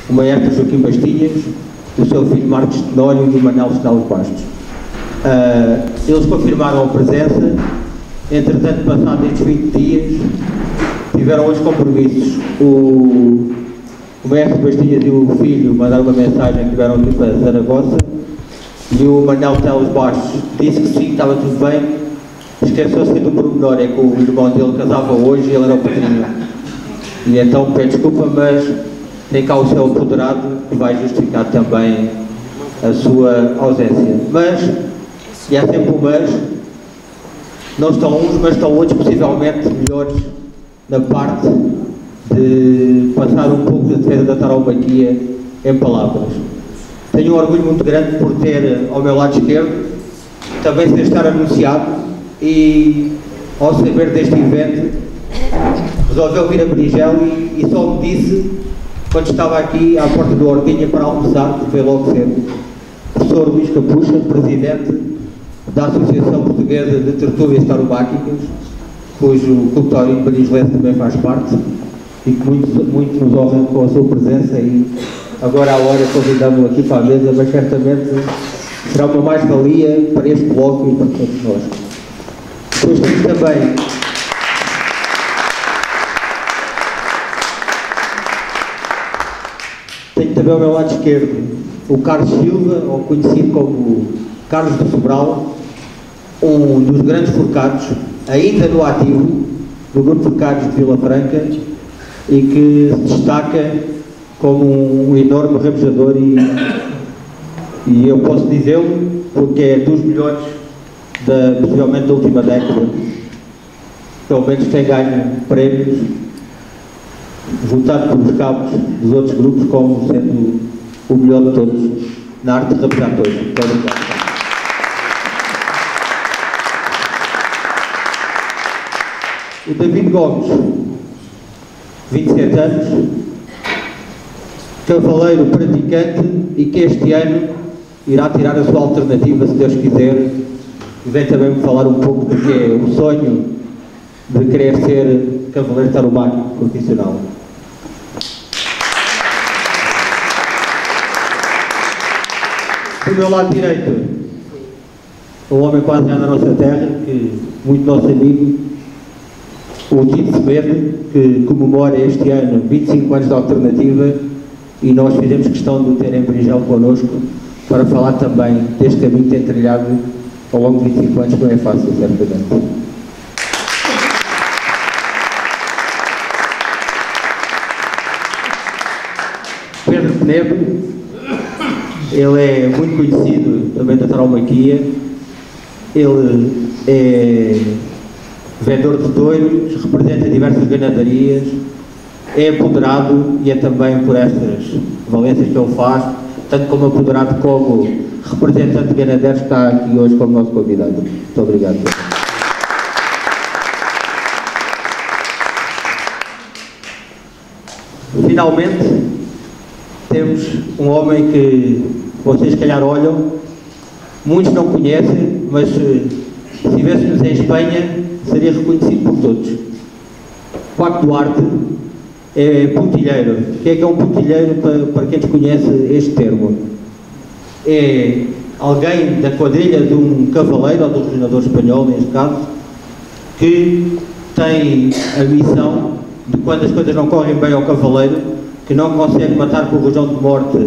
o maestro Joaquim Bastinhas, o seu filho Marcos Tenório e o Manuel Estelos Bastos. Eles confirmaram a presença. Entretanto, passados estes 20 dias, tiveram outros compromissos. O maestro Bastinhas e o filho mandaram uma mensagem que tiveram aqui para Zaragoza, e o Manuel Estelos Bastos disse que sim, estava tudo bem. Esqueceu-se do pormenor, é que o irmão dele casava hoje e ele era o padrinho. E então pede desculpa, mas tem cá o seu apoderado que vai justificar também a sua ausência. Mas, e há sempre um mas, não estão uns, mas estão outros possivelmente melhores na parte de passar um pouco de defesa da tauromaquia em palavras. Tenho um orgulho muito grande por ter ao meu lado esquerdo, também sem estar anunciado, e ao saber deste evento resolveu vir a Berigel e só me disse, quando estava aqui à porta do Hortinha para almoçar, que veio logo cedo, o professor Luís Capucha, presidente da Associação Portuguesa de Tertúlias Tauromáquicas, cujo Clube Taurino Berigelense também faz parte, e que muito nos honra com a sua presença, e agora à hora convidamos-o aqui para a mesa, mas certamente será uma mais-valia para este bloco e para todos nós. Depois temos também ao meu lado esquerdo o Carlos Silva, ou conhecido como Carlos do Sobral, um dos grandes forcados, ainda no ativo, do grupo de forcados de Vila Franca, e que se destaca como um enorme rabejador, e eu posso dizê-lo porque é dos melhores possivelmente da última década. Pelo menos tem ganho prémios, votado pelos cabos dos outros grupos como sendo o melhor de todos na arte de rabejar todos. Muito obrigado. O David Gomes, 27 anos, cavaleiro praticante, e que este ano irá tirar a sua alternativa, se Deus quiser, e vem também me falar um pouco do que é o sonho de querer ser cavaleiro tauromáquico profissional. Do meu lado direito, um homem quase já da nossa terra, muito nosso amigo, o Tito Semedo, que comemora este ano 25 anos de alternativa, e nós fizemos questão de o ter em Berigel connosco para falar também deste caminho que tem trilhado ao longo de 25 anos, que não é fácil, certamente. Pedro Penedo, ele é muito conhecido também da tauromaquia, ele é vendedor de touros, representa diversas ganadarias, é apoderado, e é também por estas valências que ele faz, tanto como apoderado como representante de ganadeiros, que está aqui hoje como nosso convidado. Muito obrigado. Finalmente, temos um homem que vocês se calhar olham, muitos não conhecem, mas se estivéssemos em Espanha, seria reconhecido por todos. Paco Duarte é pontilheiro. O que é um pontilheiro, para quem desconhece este termo? É alguém da quadrilha de um cavaleiro, ou do regionador espanhol, neste caso, que tem a missão de, quando as coisas não correm bem ao cavaleiro, que não consegue matar por razão de morte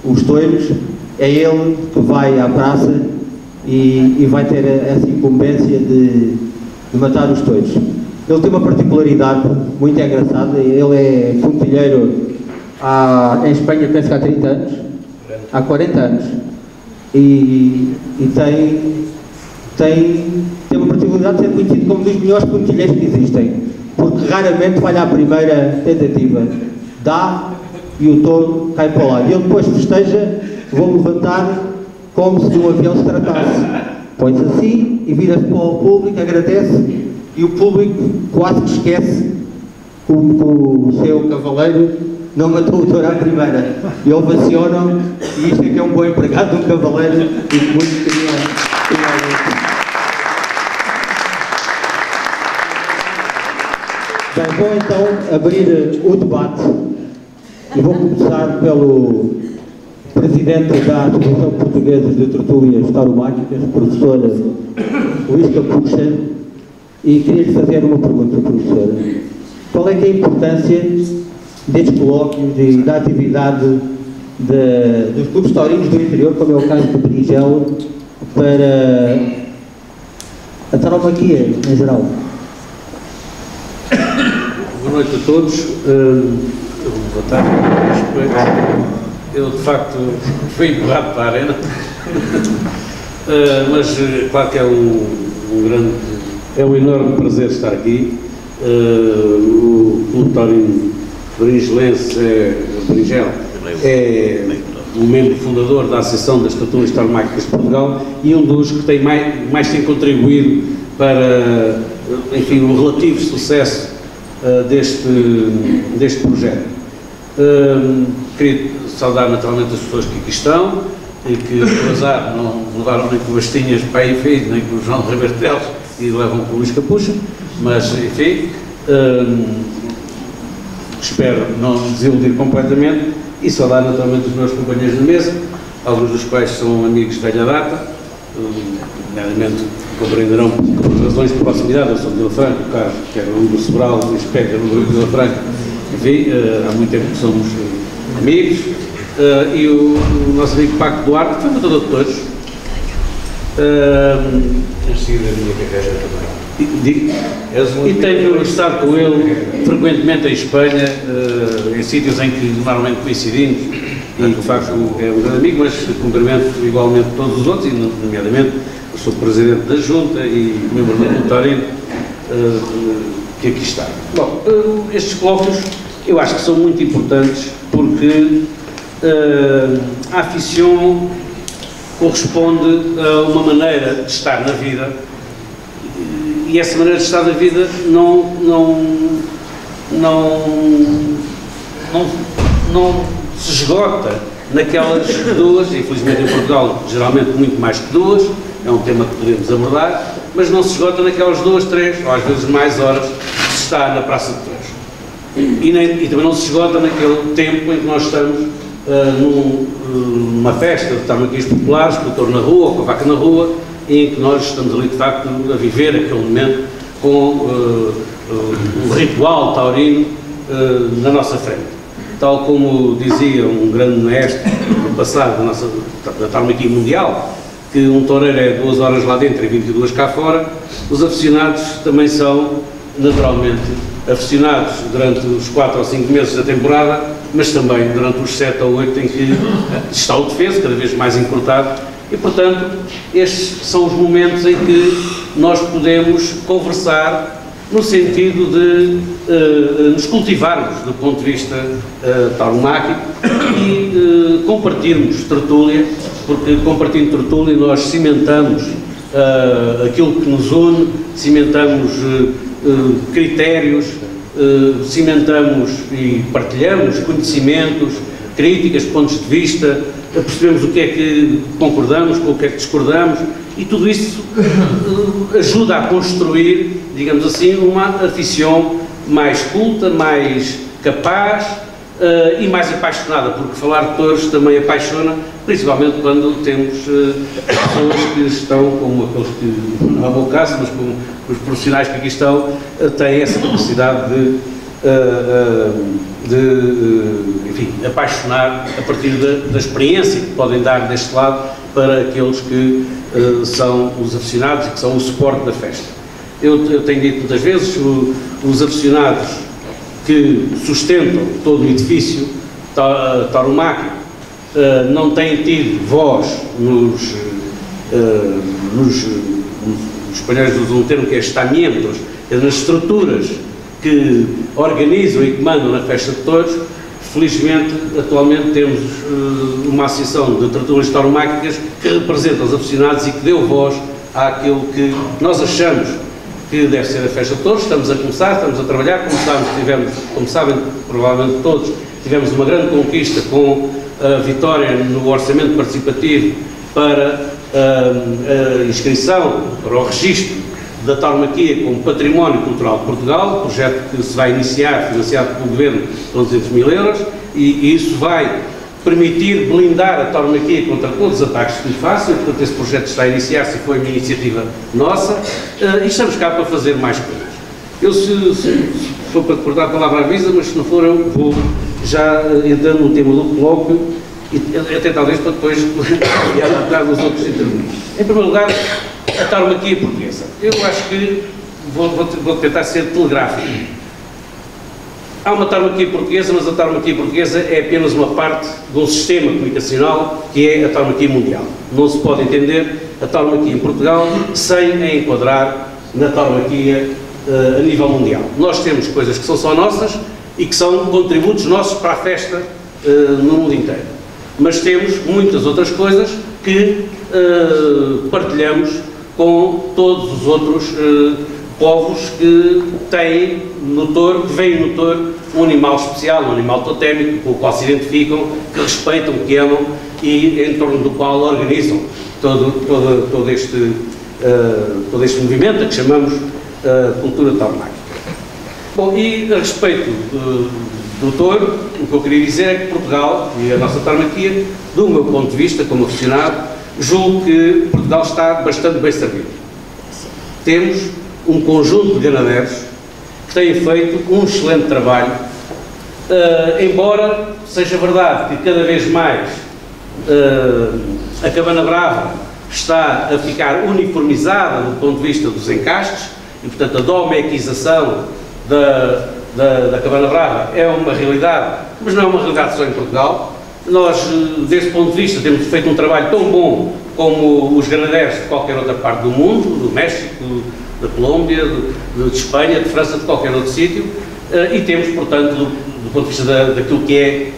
os touros, é ele que vai à praça e vai ter essa incumbência de matar os touros. Ele tem uma particularidade muito engraçada. Ele é pontilheiro em Espanha, penso que há 30 anos, há 40 anos, e tem uma particularidade de ser conhecido como um dos melhores pontilheiros que existem, porque raramente falha a primeira tentativa, dá e o touro cai para o lado. E ele depois festeja, vou levantar como se de um avião se tratasse. Põe-se assim e vira-se para o público, agradece, e o público quase que esquece que o seu cavaleiro não matou o touro à primeira. E ovacionam, e isto é que é um bom empregado de um cavaleiro, e que muitos queriam. Bem, vou então abrir o debate E vou começar pelo Presidente da Associação Portuguesa de Tertúlias Tauromáquicas, professor Luís Capucha, e queria-lhe fazer uma pergunta, professora. Qual é que é a importância destes colóquios e da atividade dos clubes taurinos do interior, como é o caso do Berinjela, para a tauromaquia em geral? Boa noite a todos. Boa tarde. Eu, de facto, fui empurrado para a arena, mas claro que é um enorme prazer estar aqui. O Clube Taurino Berinjelense, Berinjela, é um membro fundador da Associação das Tertúlias Tauromáquicas de Portugal e um dos que mais tem contribuído para, enfim, o relativo sucesso deste projeto. Queria saudar naturalmente as pessoas que aqui estão e que, por azar, não levaram nem com bastinhas para aí, enfim, nem com o João Ribeiro Teles e levam com o Luís Capucha, mas, enfim, espero não desiludir completamente e saudar naturalmente os meus companheiros de mesa, alguns dos quais são amigos de velha data, nomeadamente compreenderão por razões de proximidade. Eu sou de Vila Franca, o Carlos, que era o do Sobral, o Espectro, que era o do Vila Franca, enfim, há muito tempo que somos amigos, e o nosso amigo Paco Duarte, que foi matador de todos, tem seguido a minha carreira também, e tenho estado com ele frequentemente em Espanha, em sítios em que normalmente coincidimos, e de facto é um grande amigo, mas cumprimento igualmente todos os outros, e nomeadamente eu sou presidente da Junta e membro do Clube Taurino que aqui está. Bom, estes colóquios eu acho que são muito importantes porque a aficião corresponde a uma maneira de estar na vida e essa maneira de estar na vida não se esgota naquelas duas, infelizmente em Portugal geralmente muito mais que duas, é um tema que podemos abordar, mas não se esgota naquelas 2, 3 ou às vezes mais horas que se está na Praça de Touros. E também não se esgota naquele tempo em que nós estamos numa festa de tauromaquias populares, com o touro na rua, com a vaca na rua, e em que nós estamos ali de facto a viver aquele momento com o ritual taurino na nossa frente. Tal como dizia um grande mestre do passado da tauromaquia mundial, que um toureiro é 2 horas lá dentro e 22 cá fora, os aficionados também são naturalmente aficionados durante os 4 ou 5 meses da temporada, mas também durante os 7 ou 8 em que está o defeso, cada vez mais encurtado, e portanto estes são os momentos em que nós podemos conversar no sentido de nos cultivarmos do ponto de vista tauromáquico e compartilharmos tertúlia, porque compartilhando tertúlia nós cimentamos aquilo que nos une, cimentamos critérios, cimentamos e partilhamos conhecimentos, críticas, pontos de vista, percebemos o que é que concordamos, com o que é que discordamos, e tudo isso ajuda a construir, digamos assim, uma aficião mais culta, mais capaz e mais apaixonada, porque falar de touros também apaixona, principalmente quando temos pessoas que estão, como aqueles que, não é o meu caso, mas como os profissionais que aqui estão, têm essa capacidade enfim, apaixonar a partir da experiência que podem dar deste lado para aqueles que são os aficionados e que são o suporte da festa. Eu tenho dito muitas vezes, os aficionados que sustentam todo o edifício tauromáquico não têm tido voz os espanhóis usam um termo que é estamentos, nas estruturas que organizam e que mandam na festa de touros. Felizmente, atualmente temos uma associação de tertúlias tauromáquicas que representa os aficionados e que deu voz àquilo que nós achamos que deve ser a festa de touros. Estamos a começar, estamos a trabalhar, como sabem, provavelmente todos, tivemos uma grande conquista com a vitória no orçamento participativo para a inscrição, para o registro da tauromaquia como Património Cultural de Portugal, projeto que se vai iniciar, financiado pelo Governo com 200 mil euros. e isso vai permitir blindar a tauromaquia contra todos os ataques que lhe façam, e portanto esse projeto está a iniciar-se e foi uma iniciativa nossa, e estamos cá para fazer mais coisas. Eu, se for para cortar a palavra avisa, mas se não for eu vou já entrando no tema do colóquio, e até talvez para depois atrás dos outros intervenientes. Em primeiro lugar, a tauromaquia portuguesa. Eu acho que vou tentar ser telegráfico. Há uma tauromaquia portuguesa, mas a tauromaquia portuguesa é apenas uma parte de um sistema comunicacional que é a tauromaquia mundial. Não se pode entender a tauromaquia em Portugal sem a enquadrar na tauromaquia a nível mundial. Nós temos coisas que são só nossas e que são contributos nossos para a festa no mundo inteiro. Mas temos muitas outras coisas que partilhamos com todos os outros povos que têm no touro, que veem no touro um animal especial, um animal totémico, com o qual se identificam, que respeitam, que amam e em torno do qual organizam todo este movimento a que chamamos cultura tauromáquica. Bom, e a respeito do touro, o que eu queria dizer é que Portugal e a nossa tauromaquia, do meu ponto de vista, como aficionado, julgo que Portugal está bastante bem servido. Temos um conjunto de ganadeiros que têm feito um excelente trabalho, embora seja verdade que cada vez mais a Cabana Brava está a ficar uniformizada do ponto de vista dos encastes e, portanto, a domequização da Cabana Brava é uma realidade, mas não é uma realidade só em Portugal. Nós, desse ponto de vista, temos feito um trabalho tão bom como os ganadeiros de qualquer outra parte do mundo, do México, da Colômbia, de Espanha, de França, de qualquer outro sítio, e temos, portanto, do ponto de vista daquilo que é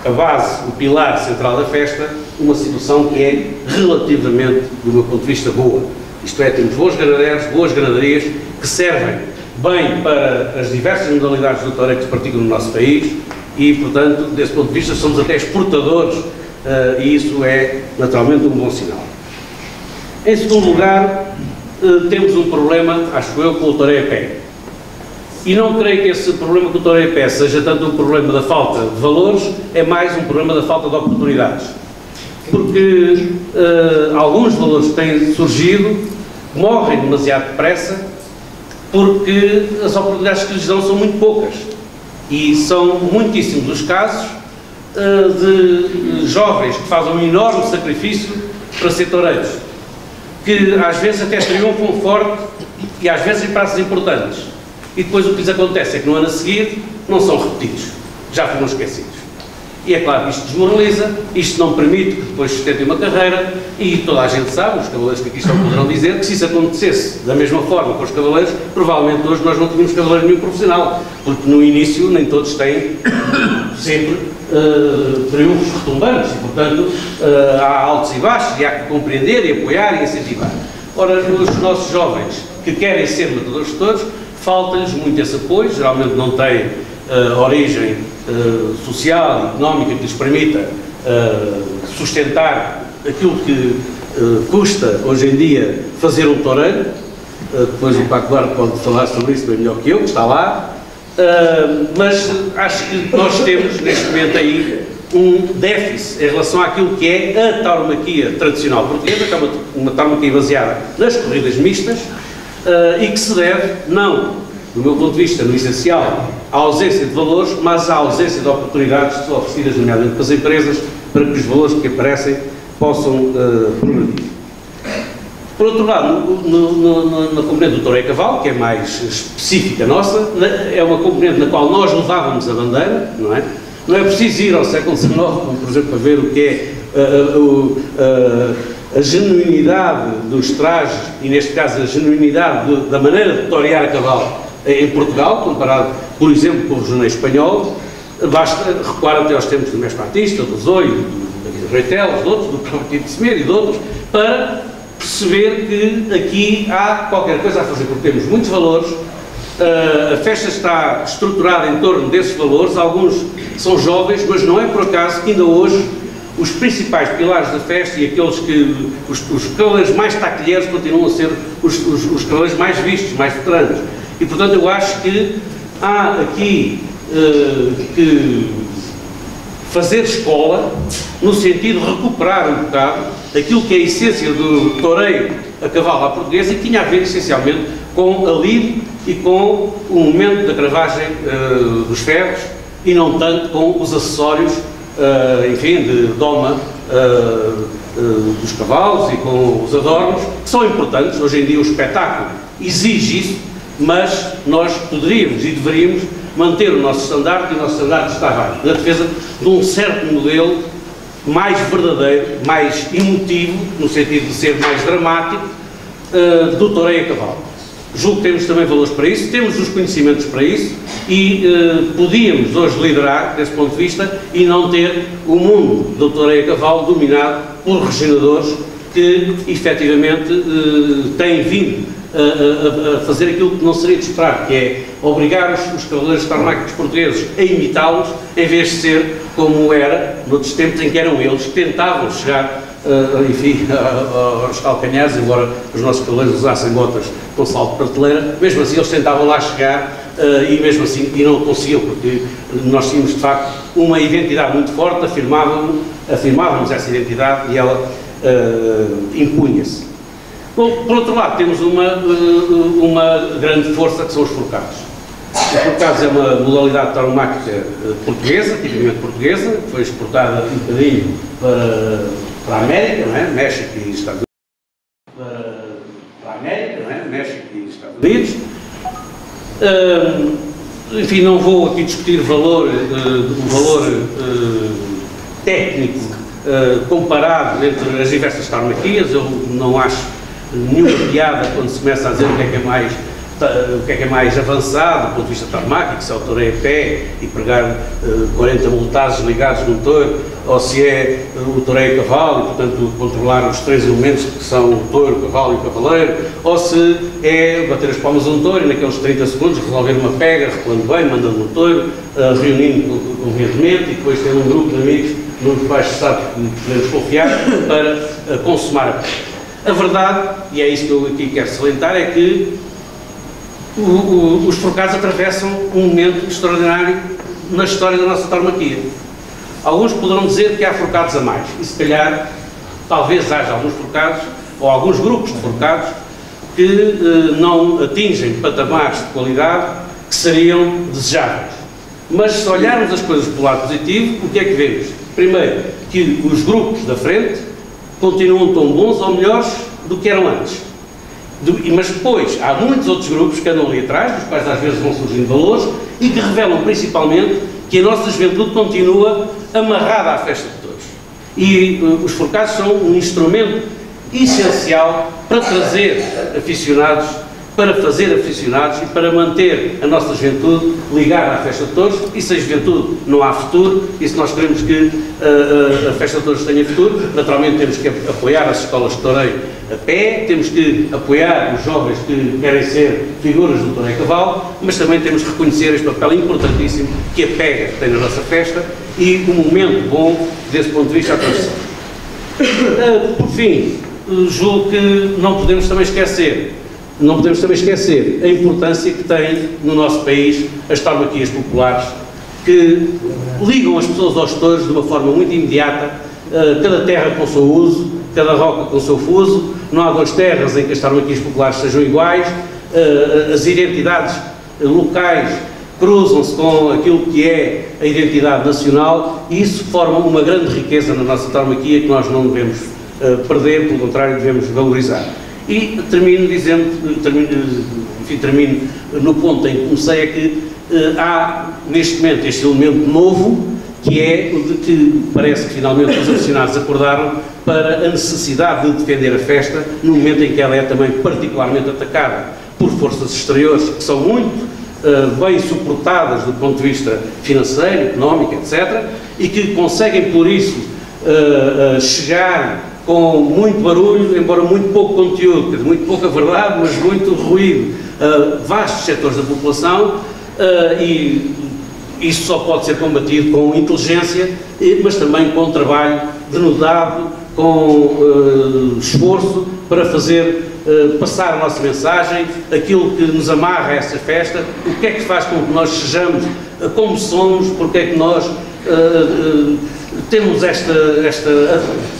a base, o pilar central da festa, uma situação que é relativamente, do meu ponto de vista, boa. Isto é, temos bons ganadeiros, boas ganaderias, que servem bem para as diversas modalidades do toureiro que se praticam no nosso país e, portanto, desse ponto de vista, somos até exportadores e isso é, naturalmente, um bom sinal. Em segundo lugar, temos um problema, acho eu, com o toureiro a pé. E não creio que esse problema com o toureiro a pé seja tanto um problema da falta de valores, é mais um problema da falta de oportunidades. Porque alguns valores que têm surgido morrem demasiado depressa porque as oportunidades que lhes dão são muito poucas. E são muitíssimos os casos de jovens que fazem um enorme sacrifício para ser toureiros, que às vezes até triunfam forte e às vezes em prazos importantes. E depois o que lhes acontece é que no ano a seguir não são repetidos, já foram esquecidos. E é claro que isto desmoraliza, isto não permite que depois sustentem uma carreira e toda a gente sabe, os cavaleiros que aqui estão poderão dizer, que se isso acontecesse da mesma forma com os cavaleiros, provavelmente hoje nós não tínhamos cavaleiro nenhum profissional, porque no início nem todos têm sempre triunfos retumbantes e, portanto, há altos e baixos e há que compreender e apoiar e incentivar. Ora, os nossos jovens que querem ser matadores de touros, falta-lhes muito esse apoio, geralmente não têm origem social e económica que lhes permita sustentar aquilo que custa hoje em dia fazer um toureiro. Depois o Paco Duarte pode falar sobre isso bem melhor que eu, que está lá, mas acho que nós temos neste momento aí um déficit em relação àquilo que é a tauromaquia tradicional portuguesa, que é uma tauromaquia baseada nas corridas mistas e que se deve, não do meu ponto de vista, no essencial, à ausência de valores, mas à ausência de oportunidades que são oferecidas, nomeadamente pelas empresas, para que os valores que aparecem possam progredir. Por outro lado, na componente do toureiro a cavalo, que é mais específica nossa, é uma componente na qual nós levávamos a bandeira, não é? Não é preciso ir ao século XIX, como, por exemplo, para ver o que é a genuinidade dos trajes, e neste caso a genuinidade da maneira de torear a cavalo em Portugal, comparado, por exemplo, com o regional espanhol. Basta recuar até aos tempos do Mestre Batista, do Zóio, do Reitelos, de outros, do próprio de Semedo e de outros, para perceber que aqui há qualquer coisa a fazer, porque temos muitos valores, a festa está estruturada em torno desses valores, alguns são jovens, mas não é por acaso que ainda hoje os principais pilares da festa e aqueles que, os cavaleiros mais taquilheiros continuam a ser os cavaleiros mais vistos, mais veteranos. E, portanto, eu acho que há aqui que fazer escola, no sentido de recuperar um bocado aquilo que é a essência do toureio a cavalo à portuguesa e que tinha a ver essencialmente com a lide e com o momento da cravagem dos ferros e não tanto com os acessórios, enfim, de doma dos cavalos e com os adornos, que são importantes. Hoje em dia o espetáculo exige isso, mas nós poderíamos e deveríamos manter o nosso estandarte, e o nosso estandarte estava na defesa de um certo modelo mais verdadeiro, mais emotivo, no sentido de ser mais dramático, do toureio a cavalo. Julgo que temos também valores para isso, temos os conhecimentos para isso e podíamos hoje liderar desse ponto de vista e não ter o mundo do toureio a cavalo dominado por reginadores que efetivamente têm vindo a fazer aquilo que não seria de esperar, que é obrigar os cavaleiros tauromáquicos portugueses a imitá-los, em vez de ser como era noutros tempos em que eram eles que tentavam chegar, enfim, aos calcanhares, embora os nossos cavaleiros usassem botas com salto de prateleira, mesmo assim eles tentavam lá chegar e mesmo assim e não conseguiam, porque nós tínhamos de facto uma identidade muito forte, afirmávamos essa identidade e ela impunha-se. Bom, por outro lado, temos uma grande força que são os forcados. Os forcados é uma modalidade tauromáquica portuguesa, tipicamente portuguesa, que foi exportada um bocadinho para a América, não é? México e Estados Unidos. Para a América, não é? México e Estados Unidos. Enfim, não vou aqui discutir o valor técnico comparado entre as diversas tauromaquias. Eu não acho nenhuma piada quando se começa a dizer o que é que é mais avançado do ponto de vista tauromáquico, se é o toureio a pé e pregar 40 multazes ligados num touro, ou se é o toureio a cavalo e, portanto, controlar os três elementos que são o touro, o cavalo e o cavaleiro, ou se é bater as palmas a um touro e naqueles 30 segundos resolver uma pega, recuando bem, mandando um touro, reunindo convenientemente e depois tendo um grupo de amigos nos quais se sabe que podemos confiar para consumar a pega. A verdade, e é isso que eu aqui quero salientar, é que os forcados atravessam um momento extraordinário na história da nossa tauromaquia. Alguns poderão dizer que há forcados a mais, e se calhar, talvez haja alguns forcados, ou alguns grupos de forcados, que não atingem patamares de qualidade que seriam desejáveis. Mas se olharmos as coisas pelo lado positivo, o que é que vemos? Primeiro, que os grupos da frente continuam tão bons ou melhores do que eram antes. Mas depois há muitos outros grupos que andam ali atrás, dos quais às vezes vão surgindo valores, e que revelam principalmente que a nossa juventude continua amarrada à festa de touros. E os forcados são um instrumento essencial para trazer aficionados, para fazer aficionados e para manter a nossa juventude ligada à festa de touros. E sem juventude não há futuro, e se nós queremos que a festa de touros tenha futuro, naturalmente temos que apoiar as escolas de toureio a pé, temos que apoiar os jovens que querem ser figuras do toureio a cavalo, mas também temos que reconhecer este papel importantíssimo que a pega tem na nossa festa e um momento bom, desse ponto de vista, a transição. Por fim, julgo que não podemos também esquecer a importância que tem no nosso país as tauromaquias populares, que ligam as pessoas aos touros de uma forma muito imediata, cada terra com o seu uso, cada roca com o seu fuso, não há duas terras em que as tauromaquias populares sejam iguais, as identidades locais cruzam-se com aquilo que é a identidade nacional e isso forma uma grande riqueza na nossa tauromaquia que nós não devemos perder, pelo contrário, devemos valorizar. E termino no ponto em que comecei, é que há neste momento este elemento novo, que é o de que parece que finalmente os aficionados acordaram para a necessidade de defender a festa no momento em que ela é também particularmente atacada por forças exteriores que são muito bem suportadas do ponto de vista financeiro, económico, etc., e que conseguem por isso chegar com muito barulho, embora muito pouco conteúdo, quer dizer, muito pouca verdade, mas muito ruído, vastos setores da população, e isso só pode ser combatido com inteligência, mas também com trabalho denodado, com esforço para fazer passar a nossa mensagem, aquilo que nos amarra a essa festa, o que é que faz com que nós sejamos como somos, porque é que nós temos esta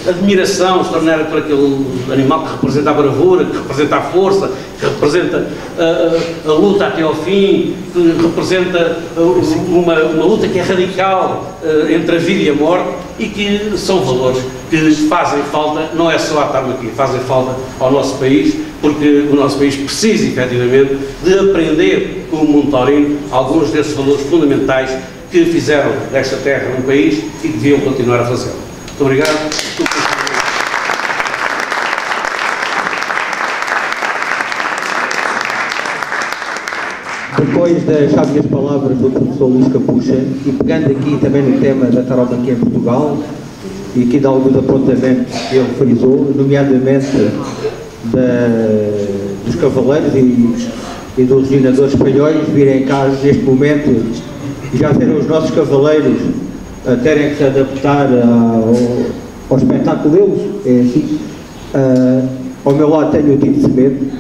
admiração extraordinária por aquele animal que representa a bravura, que representa a força, que representa a luta até ao fim, que representa uma luta que é radical entre a vida e a morte, e que são valores que fazem falta, não é só à tauromaquia, fazem falta ao nosso país, porque o nosso país precisa, efetivamente, de aprender com o mundo taurino alguns desses valores fundamentais que fizeram desta terra um país e que deviam continuar a fazê-lo. Muito obrigado. Depois das sábias palavras do professor Luís Capucha, e pegando aqui também no tema da tauromaquia em Portugal, e aqui de alguns apontamentos que ele frisou, nomeadamente dos cavaleiros e dos legisladores espanhóis virem cá neste momento e já serem os nossos cavaleiros a terem que se adaptar ao espetáculo deles, é assim. Ao meu lado tenho o Tito Semedo,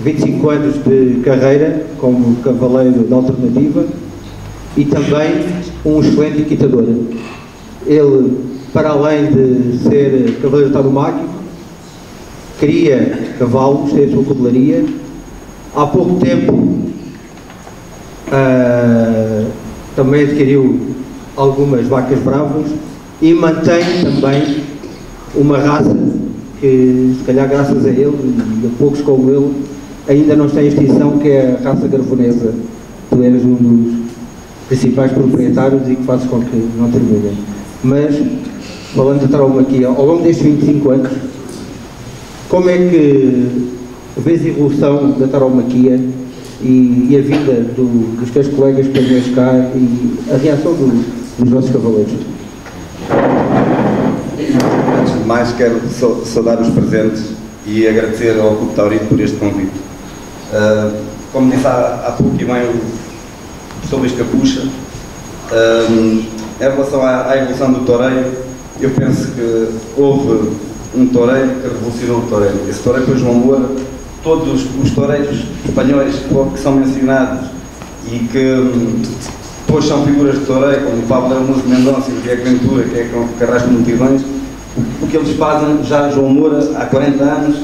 25 anos de carreira como cavaleiro de alternativa e também um excelente equitador. Ele, para além de ser cavaleiro tauromáquico, cria cavalos, tem a sua cavalaria. Há pouco tempo também adquiriu algumas vacas bravas e mantém também uma raça que, se calhar graças a ele e a poucos como ele, ainda não está em extinção, que é a raça garvonesa. Tu eres um dos principais proprietários e que fazes com que não terminem. Mas, falando de tauromaquia, ao longo destes 25 anos, como é que vês a evolução da tauromaquia e a vinda dos teus colegas espanhóis cá e a reação dos nossos cavaleiros? Antes de mais, quero saudar os presentes e agradecer ao Clube Taurino por este convite. Como disse há pouco e bem o professor Luís Capucha, em relação à evolução do toureiro, eu penso que houve um toureiro que revolucionou o toureiro. Esse toureiro foi João Moura. Todos os toureiros espanhóis que são mencionados e que depois são figuras de toureiro, como o Pablo Araújo Mendonça, que é a Ventura, que é que arrasta multidões, o que eles fazem, já João Moura, há 40 anos,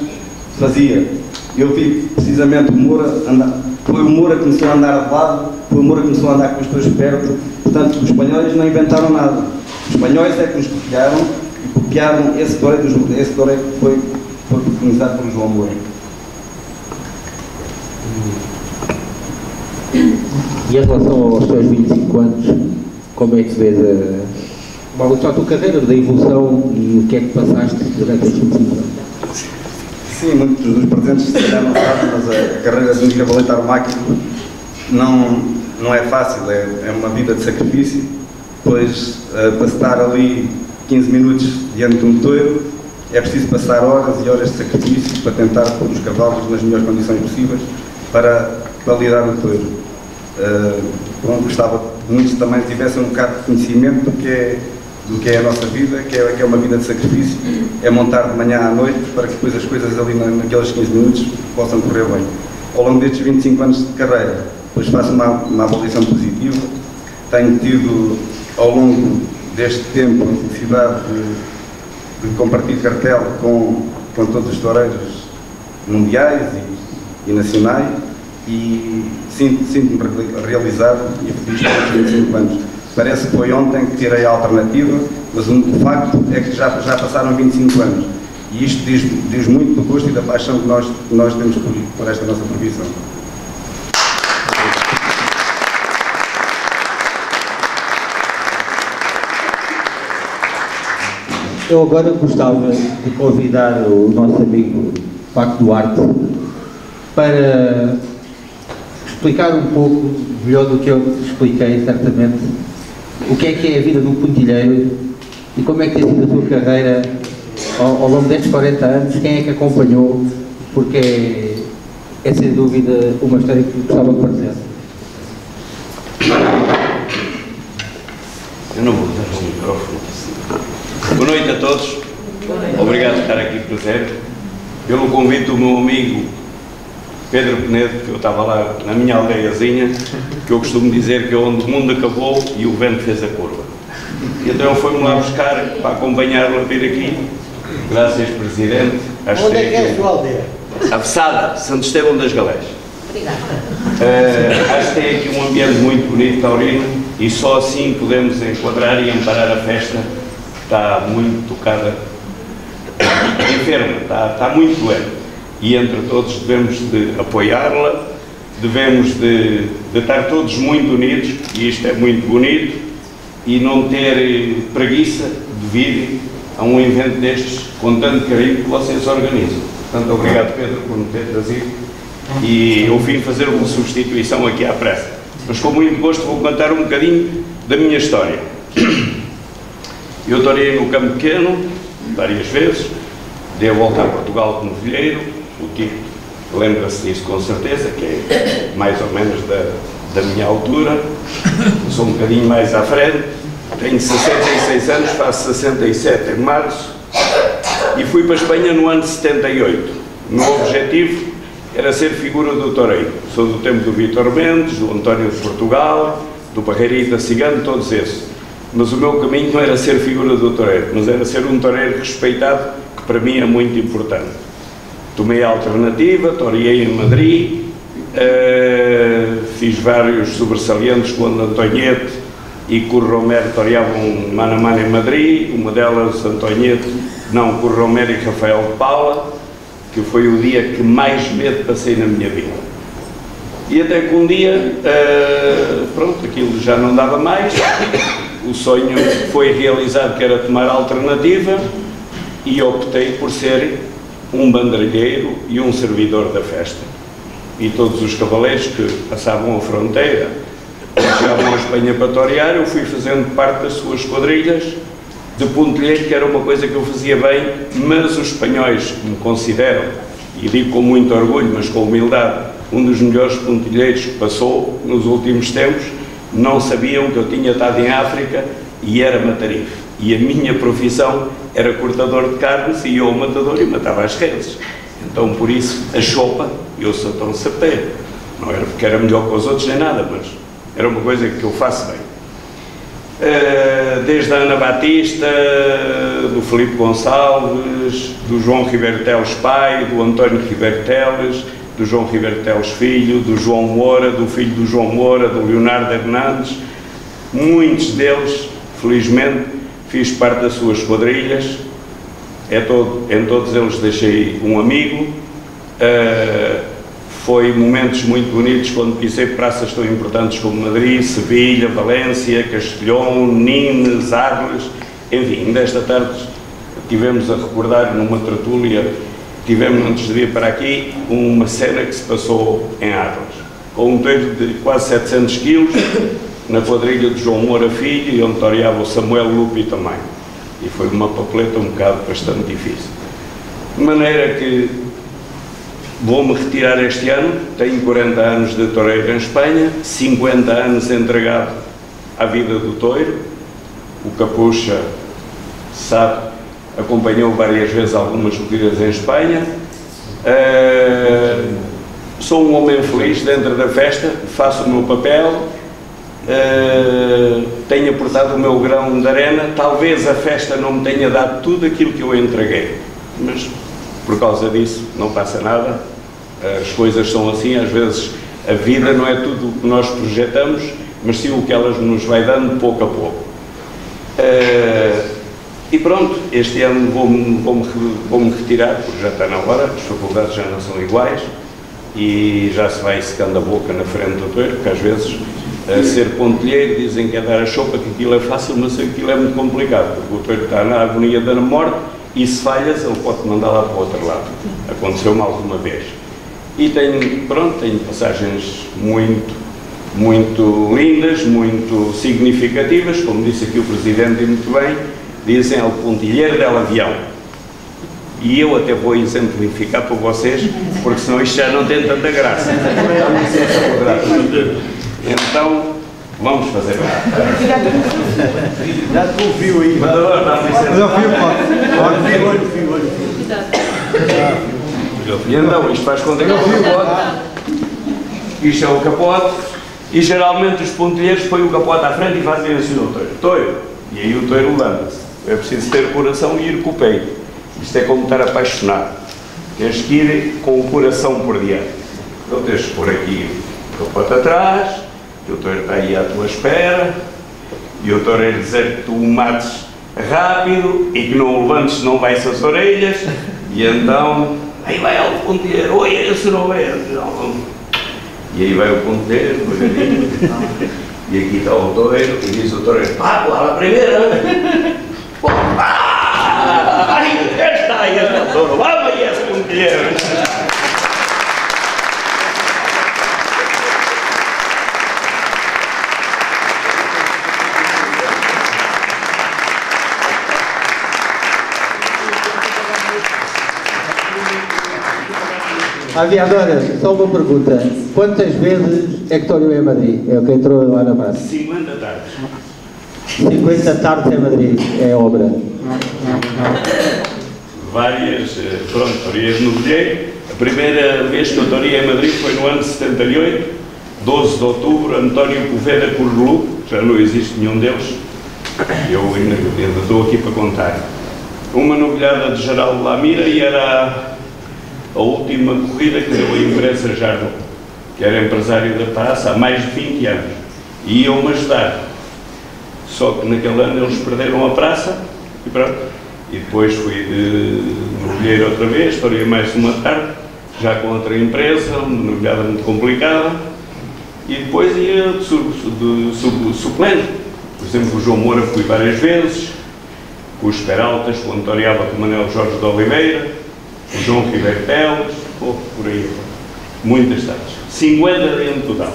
fazia. Eu vi precisamente o Moura andar, foi o Moura que começou a andar de lado, foi o Moura que começou a andar com as pessoas perto. Portanto, os espanhóis não inventaram nada. Os espanhóis é que nos copiaram e copiaram esse toureiro que foi organizado por João Moura. E em relação aos teus 25 anos, como é que vês a tua carreira, da evolução e o que é que passaste durante estes 25 anos? Sim, muitos dos presentes se calhar não sabem, mas a carreira de um cavaleiro tauromáquico não é fácil, é uma vida de sacrifício, pois para estar ali 15 minutos diante de um touro é preciso passar horas e horas de sacrifício para tentar pôr os cavalos nas melhores condições possíveis para lidar o touro. Gostava que muitos também tivessem um bocado de conhecimento do que é a nossa vida, que é uma vida de sacrifício, é montar de manhã à noite para que depois as coisas ali naqueles 15 minutos possam correr bem. Ao longo destes 25 anos de carreira, depois faço uma avaliação positiva, tenho tido ao longo deste tempo a felicidade de compartilhar cartel com todos os toureiros mundiais e nacionais, e sinto-me realizado e feliz pelos 25 anos. Parece que foi ontem que tirei a alternativa, mas o facto é que já passaram 25 anos. E isto diz muito do gosto e da paixão que nós temos por esta nossa profissão. Eu agora gostava de convidar o nosso amigo Paco Duarte para explicar um pouco, melhor do que eu expliquei, certamente, o que é a vida de um puntilheiro e como é que tem sido a sua carreira ao longo destes 40 anos, quem é que acompanhou, porque é sem dúvida uma história que gostava de partilhar. Eu não vou dar o microfone. Boa noite a todos. Obrigado por estar aqui presente. Pelo convite do meu amigo Pedro Penedo, que eu estava lá na minha aldeiazinha, que eu costumo dizer que é onde o mundo acabou e o vento fez a curva. E então foi-me lá buscar para acompanhá-lo a vir aqui. Graças, Presidente. Onde é que é a sua aldeia? A Vessada, Santo Estevão das Galés. Obrigada. Acho que tem aqui um ambiente muito bonito, taurino, e só assim podemos enquadrar e amparar a festa, que está muito tocada, enferma, está muito doente. E entre todos devemos de apoiá-la, devemos de estar todos muito unidos, e isto é muito bonito, e não ter preguiça de vir a um evento destes com tanto carinho que vocês organizam. Portanto, obrigado, Pedro, por me ter trazido. E eu vim fazer uma substituição aqui à pressa. Mas com muito gosto vou contar um bocadinho da minha história. Eu torei no Campo Pequeno várias vezes, dei a volta a Portugal como novilheiro, o Tito lembra-se disso com certeza, que é mais ou menos da minha altura, eu sou um bocadinho mais à frente, tenho 66 anos, faço 67 em março, e fui para a Espanha no ano de 78. O meu objetivo era ser figura do toureiro. Sou do tempo do Vítor Mendes, do António de Portugal, do Barreirita Cigano, todos esses. Mas o meu caminho não era ser figura do toureiro, mas era ser um toureiro respeitado, que para mim é muito importante. Tomei a alternativa, toreei em Madrid, fiz vários sobressalientes quando Antoinete e Curro Romero toreavam mano a mano em Madrid, uma delas Antoinete, não, Curro Romero e Rafael de Paula, que foi o dia que mais medo passei na minha vida. E até que um dia, pronto, aquilo já não dava mais, o sonho foi realizado, que era tomar a alternativa, e optei por ser um bandalheiro e um servidor da festa. E todos os cavaleiros que passavam a fronteira, chegavam à Espanha para torear, eu fui fazendo parte das suas quadrilhas de pontilheiro, que era uma coisa que eu fazia bem, mas os espanhóis me consideram, e digo com muito orgulho, mas com humildade, um dos melhores pontilheiros que passou nos últimos tempos. Não sabiam que eu tinha estado em África e era matarife. E a minha profissão era cortador de carnes, e eu matador e matava as redes. Então, por isso, a chopa, eu sou tão sapeiro. Não era porque era melhor que os outros nem nada, mas era uma coisa que eu faço bem. Desde a Ana Batista, do Filipe Gonçalves, do João Ribeiro Teles pai, do António Ribeiro Teles, do João Ribeiro Teles filho, do João Moura, do filho do João Moura, do Leonardo Hernandes, muitos deles, felizmente, fiz parte das suas quadrilhas, em todos eles deixei um amigo. Foi momentos muito bonitos quando pisei praças tão importantes como Madrid, Sevilha, Valência, Castelhão, Nîmes, Arles, enfim. Ainda esta tarde tivemos a recordar numa tertúlia, tivemos antes de vir para aqui, uma cena que se passou em Arles, com um touro de quase 700 quilos, na quadrilha de João Moura Filho, e onde toreava o Samuel Lupi também. E foi uma papeleta um bocado bastante difícil. De maneira que vou-me retirar este ano, tenho 40 anos de toureiro em Espanha, 50 anos entregado à vida do touro. O Capucha, sabe, acompanhou várias vezes algumas corridas em Espanha. Sou um homem feliz dentro da festa, faço o meu papel, tenho aportado o meu grão de arena. Talvez a festa não me tenha dado tudo aquilo que eu entreguei, mas por causa disso não passa nada. As coisas são assim, às vezes a vida não é tudo o que nós projetamos, mas sim o que elas nos vai dando pouco a pouco. E pronto, este ano vou-me retirar, porque já está na hora, as faculdades já não são iguais, e já se vai secando a boca na frente do touro, porque às vezes ser pontilheiro dizem que é dar a chopa, que aquilo é fácil, mas aquilo é muito complicado, porque o touro está na agonia da morte, e se falhas, ele pode mandar lá para o outro lado. Aconteceu-me alguma vez. E tenho passagens muito lindas, muito significativas, como disse aqui o Presidente, e muito bem, dizem ao pontilheiro del avião. E eu até vou exemplificar para vocês, porque senão isto já não tem tanta graça. Então, vamos fazer. Já te confio aí. Mandador, dá licença. E então, isto faz conta que é o capote. Isto é o capote. E geralmente os pontilheiros põem o capote à frente e fazem assim no touro. Touro, E aí o touro levanta-se. É preciso ter coração e ir com o peito. Isto é como estar apaixonado. Tens que ir com o coração por diante. Então tens de pôr aqui o capote atrás, e o touro está aí à tua espera, e o toureiro dizer que tu o mates rápido e que não o levantes, não vais às orelhas, e então aí vai ao ponteiro, oi, esse não é. E aí vai o ponteiro, devagarinho, e aqui está o toureiro, e diz o toureiro, pá, lá a primeira. Ai, esta aí, esta touro, vamos aí esse ponteiro. Aviadora, só uma pergunta. Quantas vezes é que toreou em Madrid? É o que entrou lá na praça. 50 tardes. 50 tardes em Madrid, é obra. Várias, pronto, toreias no Vilheiro. A primeira vez que eu toreei em Madrid foi no ano 78, 12 de outubro, António Poveda Curlu, já não existe nenhum deles, eu ainda estou aqui para contar. Uma novilhada de Geraldo Lamira e era a última corrida que deu a imprensa Jardim, que era empresário da praça há mais de 20 anos, e iam-me ajudar. Só que naquele ano eles perderam a praça e pronto. E depois fui no Vilheiro outra vez, toreei mais uma tarde, já com outra empresa, uma novilhada muito complicada, e depois ia de suplente. Por exemplo, o João Moura fui várias vezes, com os Peraltas, quando toreava com o Manuel Jorge de Oliveira, o João Ribeiro Teles, por aí, muitas tardes. 50 em total.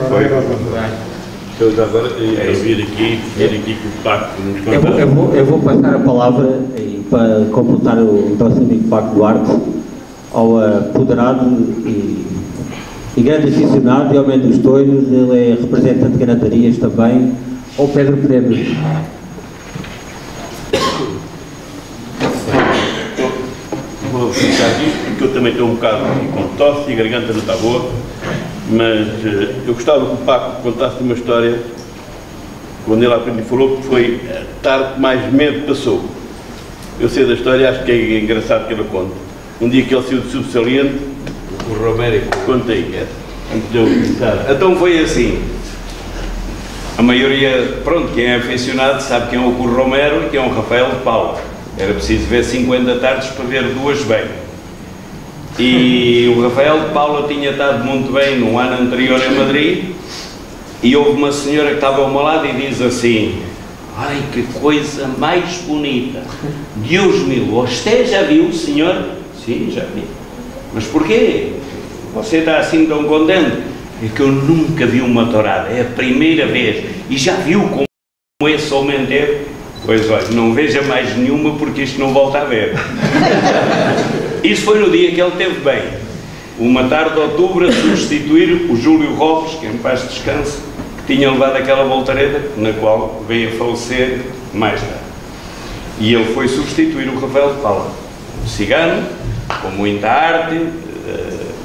Foi. Eu agora vir aqui com o Paco. Eu vou passar a palavra para completar o nosso amigo Paco Duarte ao apoderado e grande aficionado e homem dos touros. Ele é representante de Canatarias também, ao Pedro Pereira. Vou fixar isto porque eu também estou um bocado com tosse e a garganta não está boa, mas eu gostava que o Paco contasse uma história, quando ele aprendeu falou que foi tarde que mais medo passou. Eu sei da história, acho que é engraçado que ele conte. Um dia que ele saiu de subsaliente, O Romero. contei, antes de eu começar. Então foi assim. A maioria, pronto, quem é aficionado sabe quem é o Curro Romero e quem é o Rafael de Paula. Era preciso ver 50 tardes para ver duas bem. E o Rafael de Paula tinha estado muito bem no ano anterior em Madrid, e houve uma senhora que estava ao meu lado e diz assim: ai, que coisa mais bonita, Deus meu, você já viu, senhor? Sim, já vi. Mas porquê? Você está assim tão contente? É que eu nunca vi uma tourada, é a primeira vez, e já viu como esse homem teve? Pois olha, não veja mais nenhuma porque isto não volta a ver. Isso foi no dia que ele teve bem. Uma tarde de outubro a substituir o Júlio Robles, que em paz descanse, que tinha levado aquela voltareta, na qual veio a falecer mais tarde. E ele foi substituir o Rafael de Paula. Um cigano, com muita arte,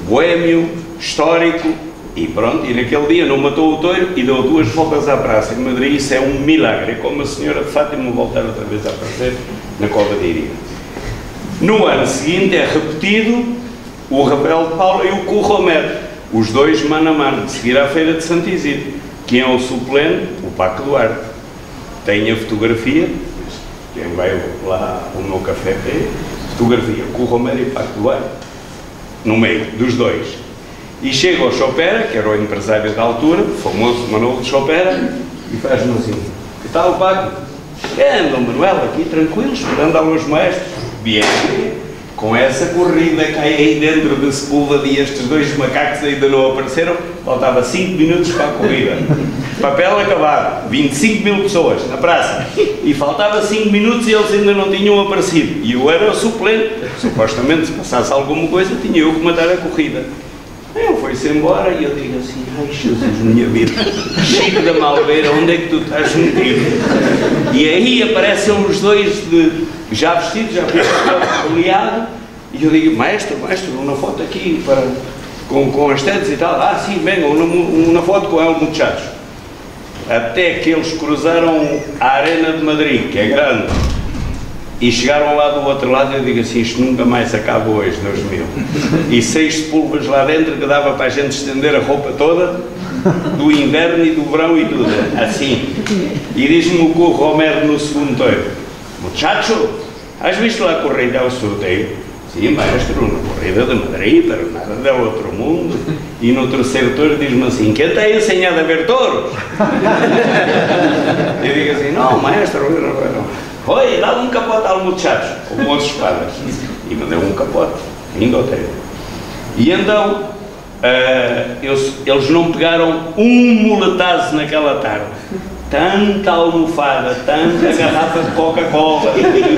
boêmio, histórico, e pronto, e naquele dia não matou o touro e deu 2 voltas à praça. Em Madrid isso é um milagre, é como a senhora de Fátima voltar outra vez a aparecer na Cova de Iria. No ano seguinte é repetido o Rafael de Paula e o Curro Romero, os dois mano a mano, de seguir à Feira de Santo Isidro. Quem é o suplente? O Paco Duarte. Tem a fotografia, quem vai lá ao meu café tem fotografia, Curro Romero e Paco Duarte, no meio dos dois. E chega ao Chopera, que era o empresário da altura, o famoso Manolo de Chopera, e faz-me assim: que tal, Paco? Anda, Manuel, aqui tranquilo, esperando aos maestros. Bien, com essa corrida que aí dentro da Sepúlveda e estes 2 macacos ainda não apareceram, faltava 5 minutos para a corrida. Papel acabado, 25 mil pessoas na praça, e faltava 5 minutos e eles ainda não tinham aparecido. E eu era o suplente, supostamente se passasse alguma coisa tinha eu que matar a corrida. Ele foi-se embora e eu digo assim: ai Jesus, minha vida, Chico da Malveira, onde é que tu estás metido? E aí aparecem os dois já vestidos, já aliado, e eu digo: maestro, uma foto aqui com as tetas e tal. Ah, sim, venga, uma foto com el muchachos. até que eles cruzaram a Arena de Madrid, que é grande, e chegaram lá do outro lado. Eu digo assim, isto nunca mais acaba hoje, Deus meu. E 6 sepulcros lá dentro que dava para a gente estender a roupa toda, do inverno e do verão e tudo, assim. E diz-me o Curro Romero no segundo toiro: muchacho, has visto a corrida ao sorteio? Sim, maestro, uma corrida de Madrid, pero nada de outro mundo. E no terceiro touro diz-me assim: quem te ha ensinado a ver touros? Eu digo assim: não, maestro, oi, dá um capote ao muchacho, com 11 espadas. E me deu um capote, fim do hotel. E então, eles não pegaram um muletazo naquela tarde. Tanta almofada, tanta garrafa de Coca-Cola,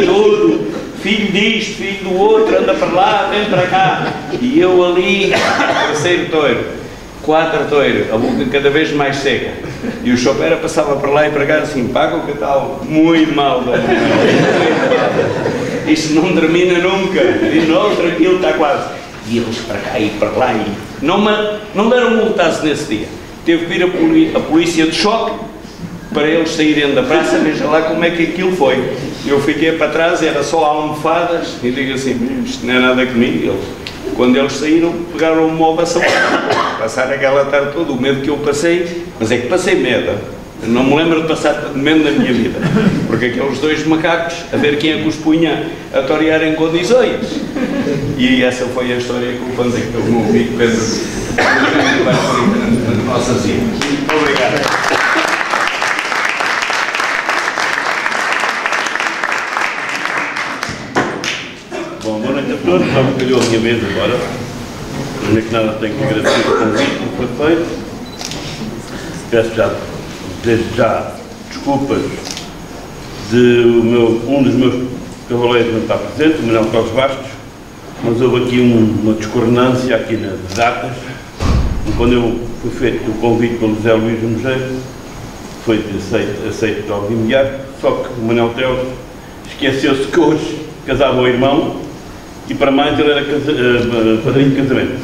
tudo. Filho disto, filho do outro, anda para lá, vem para cá. E eu ali, terceiro toiro, 4 toiro, a boca cada vez mais seca. E o chopeira passava para lá e para cá assim: paga o catálogo. Muito mal, Dom Manuel. Isto não termina nunca. E não, tranquilo, está quase. E eles para cá e para lá. E não deram multasse nesse dia. Teve que vir a polícia de choque para eles saírem da praça. Veja lá como é que aquilo foi. Eu fiquei para trás, era só almofadas, e digo assim: isto não é nada comigo. Eles, quando eles saíram, pegaram uma ovação, passaram aquela tarde toda, o medo que eu passei, mas é que passei medo. Eu não me lembro de passar medo na minha vida, porque aqueles 2 macacos, a ver quem é que os punha a torear em condições. E essa foi a história que o Panzé, que eu não ouvi, Pedro, nossa senhora. Obrigado. Bom, boa noite a todos. Já me calhou a minha vez agora. Primeiro que nada, tenho que agradecer o convite que foi feito. Peço já, desde já, desculpas de um dos meus cavaleiros não estar presente, o Manuel Carlos Bastos, mas houve aqui uma discordância aqui nas datas. E quando eu fui feito o convite pelo José Luís Mugeiro, foi aceito logo de imediato, só que o Manuel Teles esqueceu-se que hoje casava o irmão, e para mais ele era padrinho de casamento.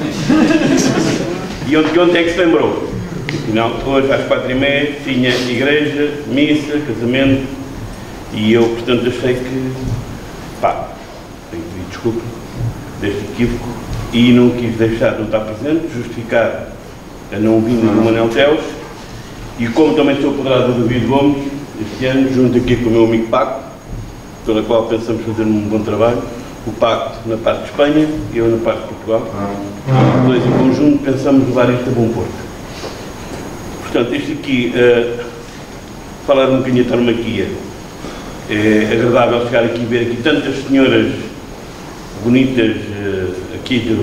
E ontem é que se lembrou? Afinal, hoje às 4h30 tinha igreja, missa, casamento, e eu, portanto, achei que, pá, tenho que pedir desculpa deste equívoco, e não quis deixar de não estar presente, justificar a não vinda do Manuel Teles, e como também sou apoderado do David Gomes, este ano, junto aqui com o meu amigo Paco, pela qual pensamos fazer um bom trabalho, o Paco na parte de Espanha e eu na parte de Portugal. Os dois em conjunto pensamos levar isto a bom porto. Portanto, isto aqui, falar um bocadinho de tauromaquia, é agradável chegar aqui e ver aqui tantas senhoras bonitas aqui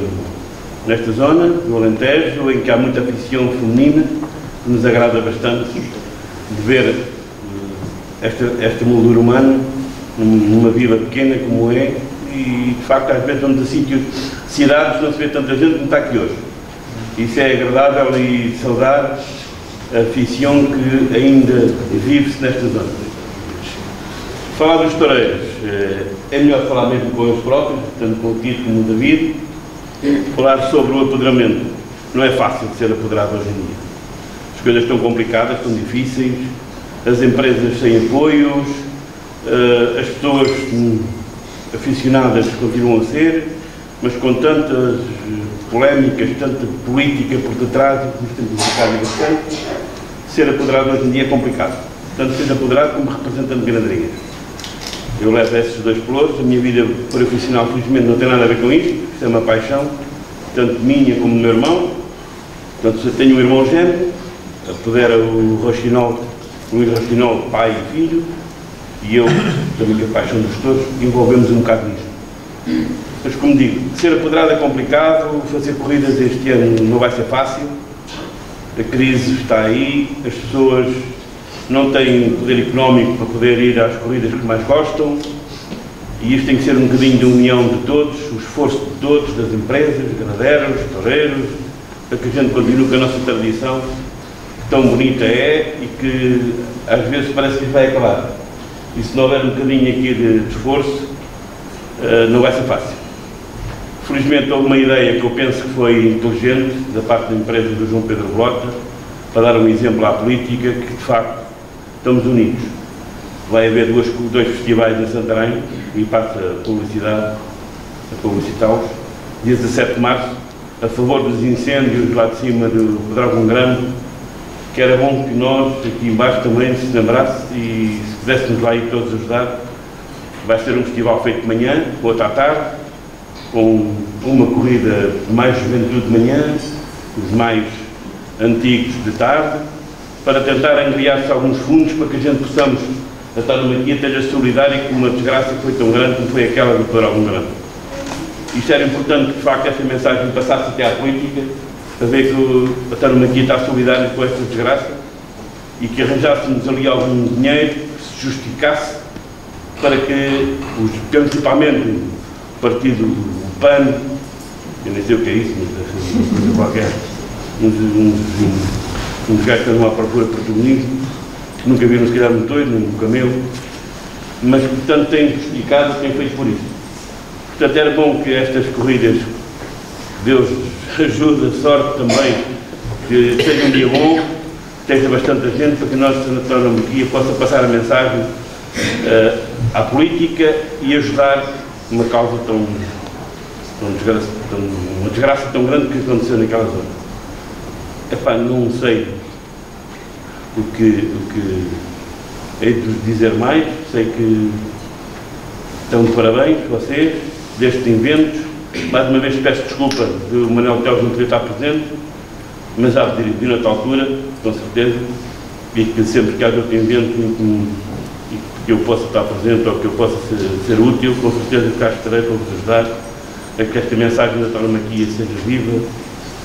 nesta zona, do Alentejo, em que há muita afição feminina, que nos agrada bastante de ver esta moldura humana numa vila pequena como é, e de facto às vezes vamos a sítios, cidades, não se vê tanta gente como está aqui hoje. Isso é agradável e saudar a afição que ainda vive-se nesta zona. Falar dos toureiros, é melhor falar mesmo com eles próprios, tanto com o Tito como o David. Falar sobre o apoderamento. Não é fácil de ser apoderado hoje em dia. As coisas estão complicadas, estão difíceis, as empresas sem apoios, as pessoas aficionadas continuam a ser, mas com tantas polémicas, tanta política por detrás, que nos temos complicado bastante, ser apoderado hoje em dia é complicado. Tanto ser apoderado como representante de ganaderia. Eu levo esses 2 pelouros, a minha vida profissional felizmente não tem nada a ver com isto, isto é uma paixão, tanto minha como do meu irmão. Portanto, tenho um irmão gêmeo, apodera o Rochinol, Luís Rochinol, pai e filho, e eu, também com a paixão dos touros, envolvemos um bocado nisto. Mas como digo, ser apoderado é complicado, fazer corridas este ano não vai ser fácil, a crise está aí, as pessoas não têm poder económico para poder ir às corridas que mais gostam, e isto tem que ser um bocadinho de união de todos, o esforço de todos, das empresas, ganadeiros, toureiros, para que a gente continue com a nossa tradição, que tão bonita é e que às vezes parece que vai acabar. E se não houver um bocadinho aqui de esforço, não vai ser fácil. Felizmente houve uma ideia que eu penso que foi inteligente, da parte da empresa do João Pedro Blota, para dar um exemplo à política que, de facto, estamos unidos. Vai haver dois festivais em Santarém, e passa a publicitá-los, dia 17 de março, a favor dos incêndios lá de cima do Pedrógão Grande, que era bom que nós, aqui embaixo também, se lembrasse e se pudéssemos lá ir todos ajudar. Vai ser um festival feito de manhã, outro à tarde, com uma corrida de mais juventude de manhã, os mais antigos de tarde, para tentar angriar-se alguns fundos para que a gente possamos, a tauromaquia esteja solidária com uma desgraça que foi tão grande como foi aquela do Pedrógão Grande. Isto era importante que, de facto, esta mensagem passasse até à política, para ver que a tauromaquia está solidária com esta desgraça e que arranjássemos ali algum dinheiro que se justificasse para que, principalmente, o partido PAN, eu nem sei o que é isso, mas uma coisa qualquer, uns gajos que andam à procura de protagonismo, nunca viram se calhar um touro, nem um camelo, mas, portanto, têm justificado, têm feito por isso. Portanto, era bom que estas corridas, Deus ajuda, sorte também, que seja um dia bom, que tenha bastante gente, para que nós, na tauromaquia, possa passar a mensagem à política e ajudar uma causa uma desgraça tão grande que aconteceu naquela zona. Epá, não sei o que hei de vos dizer mais, sei que estão de parabéns, vocês, destes eventos. Mais uma vez peço desculpa do Manuel Teles não poder estar presente, mas há de vir noutra altura, com certeza, e que sempre que haja outro evento e que eu possa estar presente ou que eu possa ser útil, com certeza cá estarei para vos ajudar a que esta mensagem da tauromaquia seja viva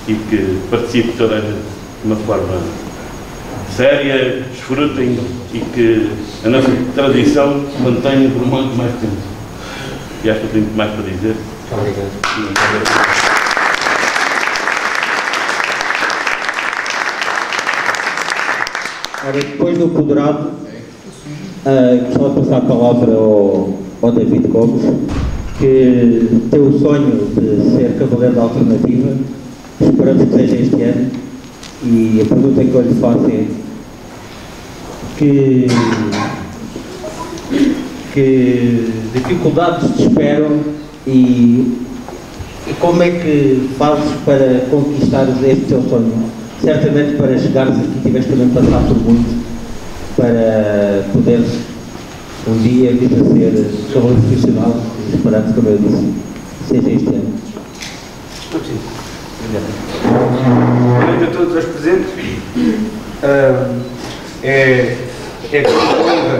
e que participe toda a gente de uma forma séria, desfrutem e que a nossa tradição mantenha por muito mais tempo. E acho que eu tenho muito mais para dizer. Obrigado. Ora, depois do apoderado, gostava de passar a palavra ao David Gomes, que tem o sonho de ser cavaleiro da alternativa. Esperamos que seja este ano. E a pergunta que eu lhe faço é que dificuldades te esperam e como é que fazes para conquistares este teu sonho? Certamente para chegares aqui tiveste também de passar por muito para poderes um dia vir a ser cavaleiro profissional e esperamos, como eu disse, seja este ano. Boa noite a todos os presentes. É com honra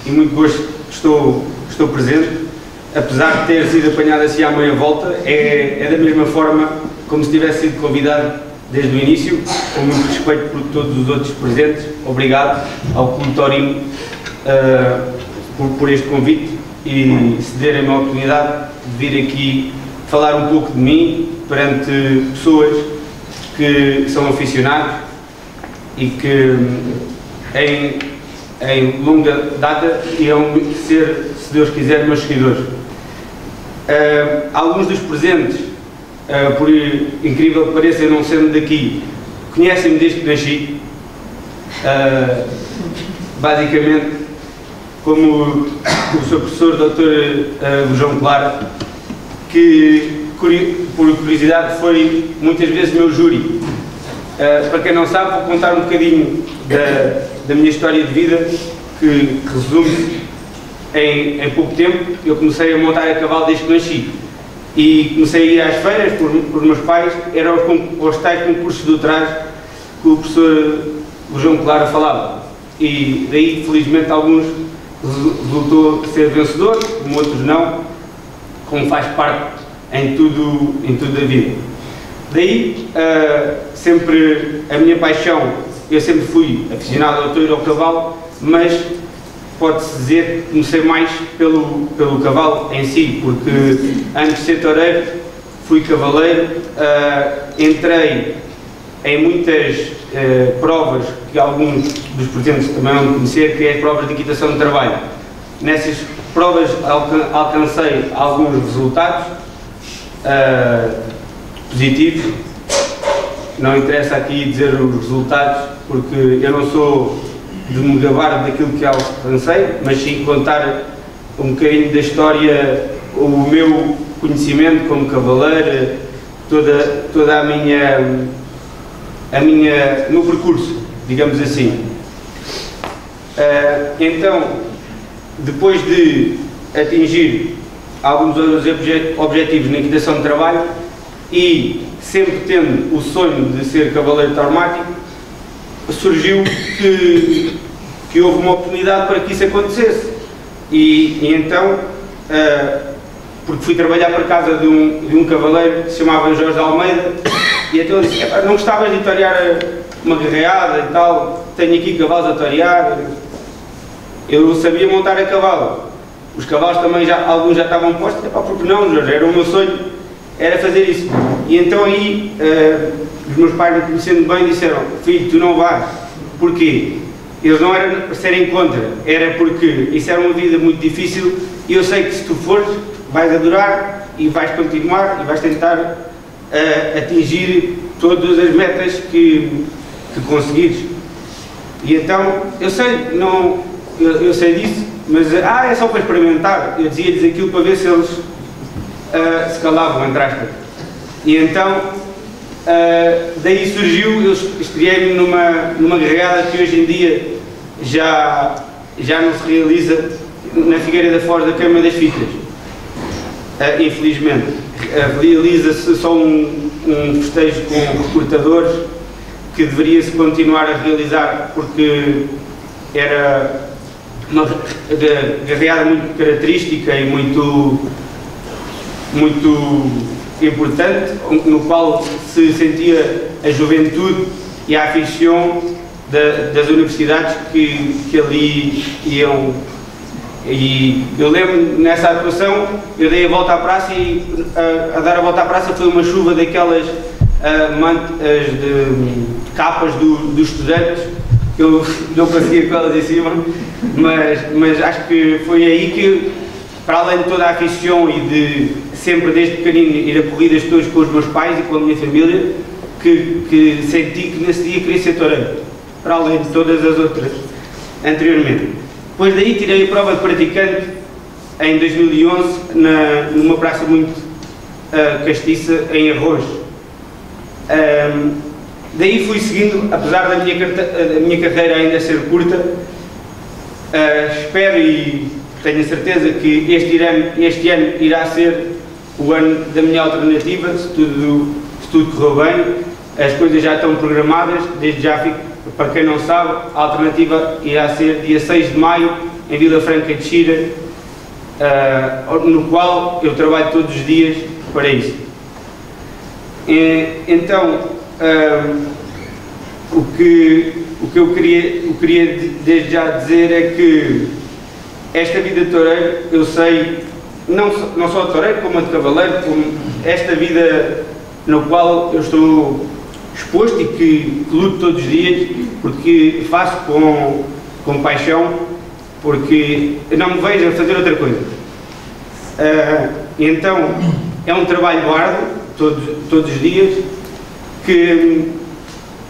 e muito gosto que estou presente, apesar de ter sido apanhado assim à meia volta, é da mesma forma como se tivesse sido convidado desde o início, com muito respeito por todos os outros presentes. Obrigado ao Clube Taurino por este convite e cederem-me a oportunidade de vir aqui falar um pouco de mim perante pessoas que são aficionados e que em longa data irão ser, se Deus quiser, meus seguidores. Alguns dos presentes, por incrível que pareça, eu não sendo daqui, conhecem-me desde que nasci, basicamente, como o seu professor Dr. João Clara, que, por curiosidade, foi muitas vezes meu júri. Para quem não sabe, vou contar um bocadinho da minha história de vida, que resume-se em pouco tempo. Eu comecei a montar a cavalo desde que nasci e comecei a ir às feiras por meus pais, eram os tais concursos do trás que o professor João Clara falava, e daí, felizmente, alguns resultou ser vencedor, como outros não, como faz parte em tudo da vida. Daí, sempre a minha paixão, eu sempre fui aficionado ao touro e ao cavalo, mas pode-se dizer que comecei mais pelo cavalo em si, porque antes de ser toureiro, fui cavaleiro, entrei em muitas provas que alguns dos presentes também vão conhecer, que é as provas de equitação de trabalho. Nessas provas alcancei alguns resultados positivos não interessa aqui dizer os resultados, porque eu não sou de me gabar daquilo que alcancei, mas sim contar um bocadinho da história, o meu conhecimento como cavaleiro, toda o meu percurso, digamos assim. Então, depois de atingir alguns dos objetivos na equitação de trabalho e sempre tendo o sonho de ser cavaleiro tauromáquico, surgiu que houve uma oportunidade para que isso acontecesse. E então, porque fui trabalhar para casa de um cavaleiro que se chamava Jorge de Almeida, e então ele disse: não gostavas de torear uma guerreada e tal, tenho aqui cavalos a torear. Eu sabia montar a cavalo, os cavalos também alguns já estavam postos, porque não, Jorge, era o meu sonho, era fazer isso. E então aí, os meus pais, me conhecendo bem, disseram: filho, tu não vais. Porquê? Eles não eram para serem contra, era porque isso era uma vida muito difícil e eu sei que se tu fores, vais adorar e vais continuar e vais tentar atingir todas as metas que conseguires. E então, eu sei, eu sei disso, mas é só para experimentar. Eu dizia-lhes aquilo para ver se eles se calavam, entre aspas. E então, daí surgiu, eu estreiei-me numa guerreada que hoje em dia já não se realiza na Figueira da Foz da Câmara das Fitas. Infelizmente. Realiza-se só um festejo com recrutadores que deveria-se continuar a realizar porque era uma guerreada muito característica e muito importante, no qual se sentia a juventude e a afição das universidades que ali iam. E eu lembro, nessa atuação, eu dei a volta à praça e a dar a volta à praça foi uma chuva daquelas capas dos estudantes, que eu não conseguia com elas em cima, mas acho que foi aí que, para além de toda a afição e de sempre desde pequenino ir a corridas todas com os meus pais e com a minha família, que senti que nesse dia queria ser toureiro, para além de todas as outras anteriormente. Depois daí tirei a prova de praticante em 2011 numa praça muito castiça em Arroz. Daí fui seguindo, apesar da minha carreira ainda ser curta, espero e tenho a certeza que este ano irá ser o ano da minha alternativa, se tudo correr bem. As coisas já estão programadas, desde já fico, para quem não sabe, a alternativa irá ser dia 6 de maio, em Vila Franca de Xira, no qual eu trabalho todos os dias para isso. Então, o que eu queria desde já dizer é que esta vida de toureiro, eu sei, não só de toureiro, como a de cavaleiro, como esta vida no qual eu estou exposto e que luto todos os dias, porque faço com paixão, porque eu não me vejo a fazer outra coisa. Então, é um trabalho árduo, todos os dias, que,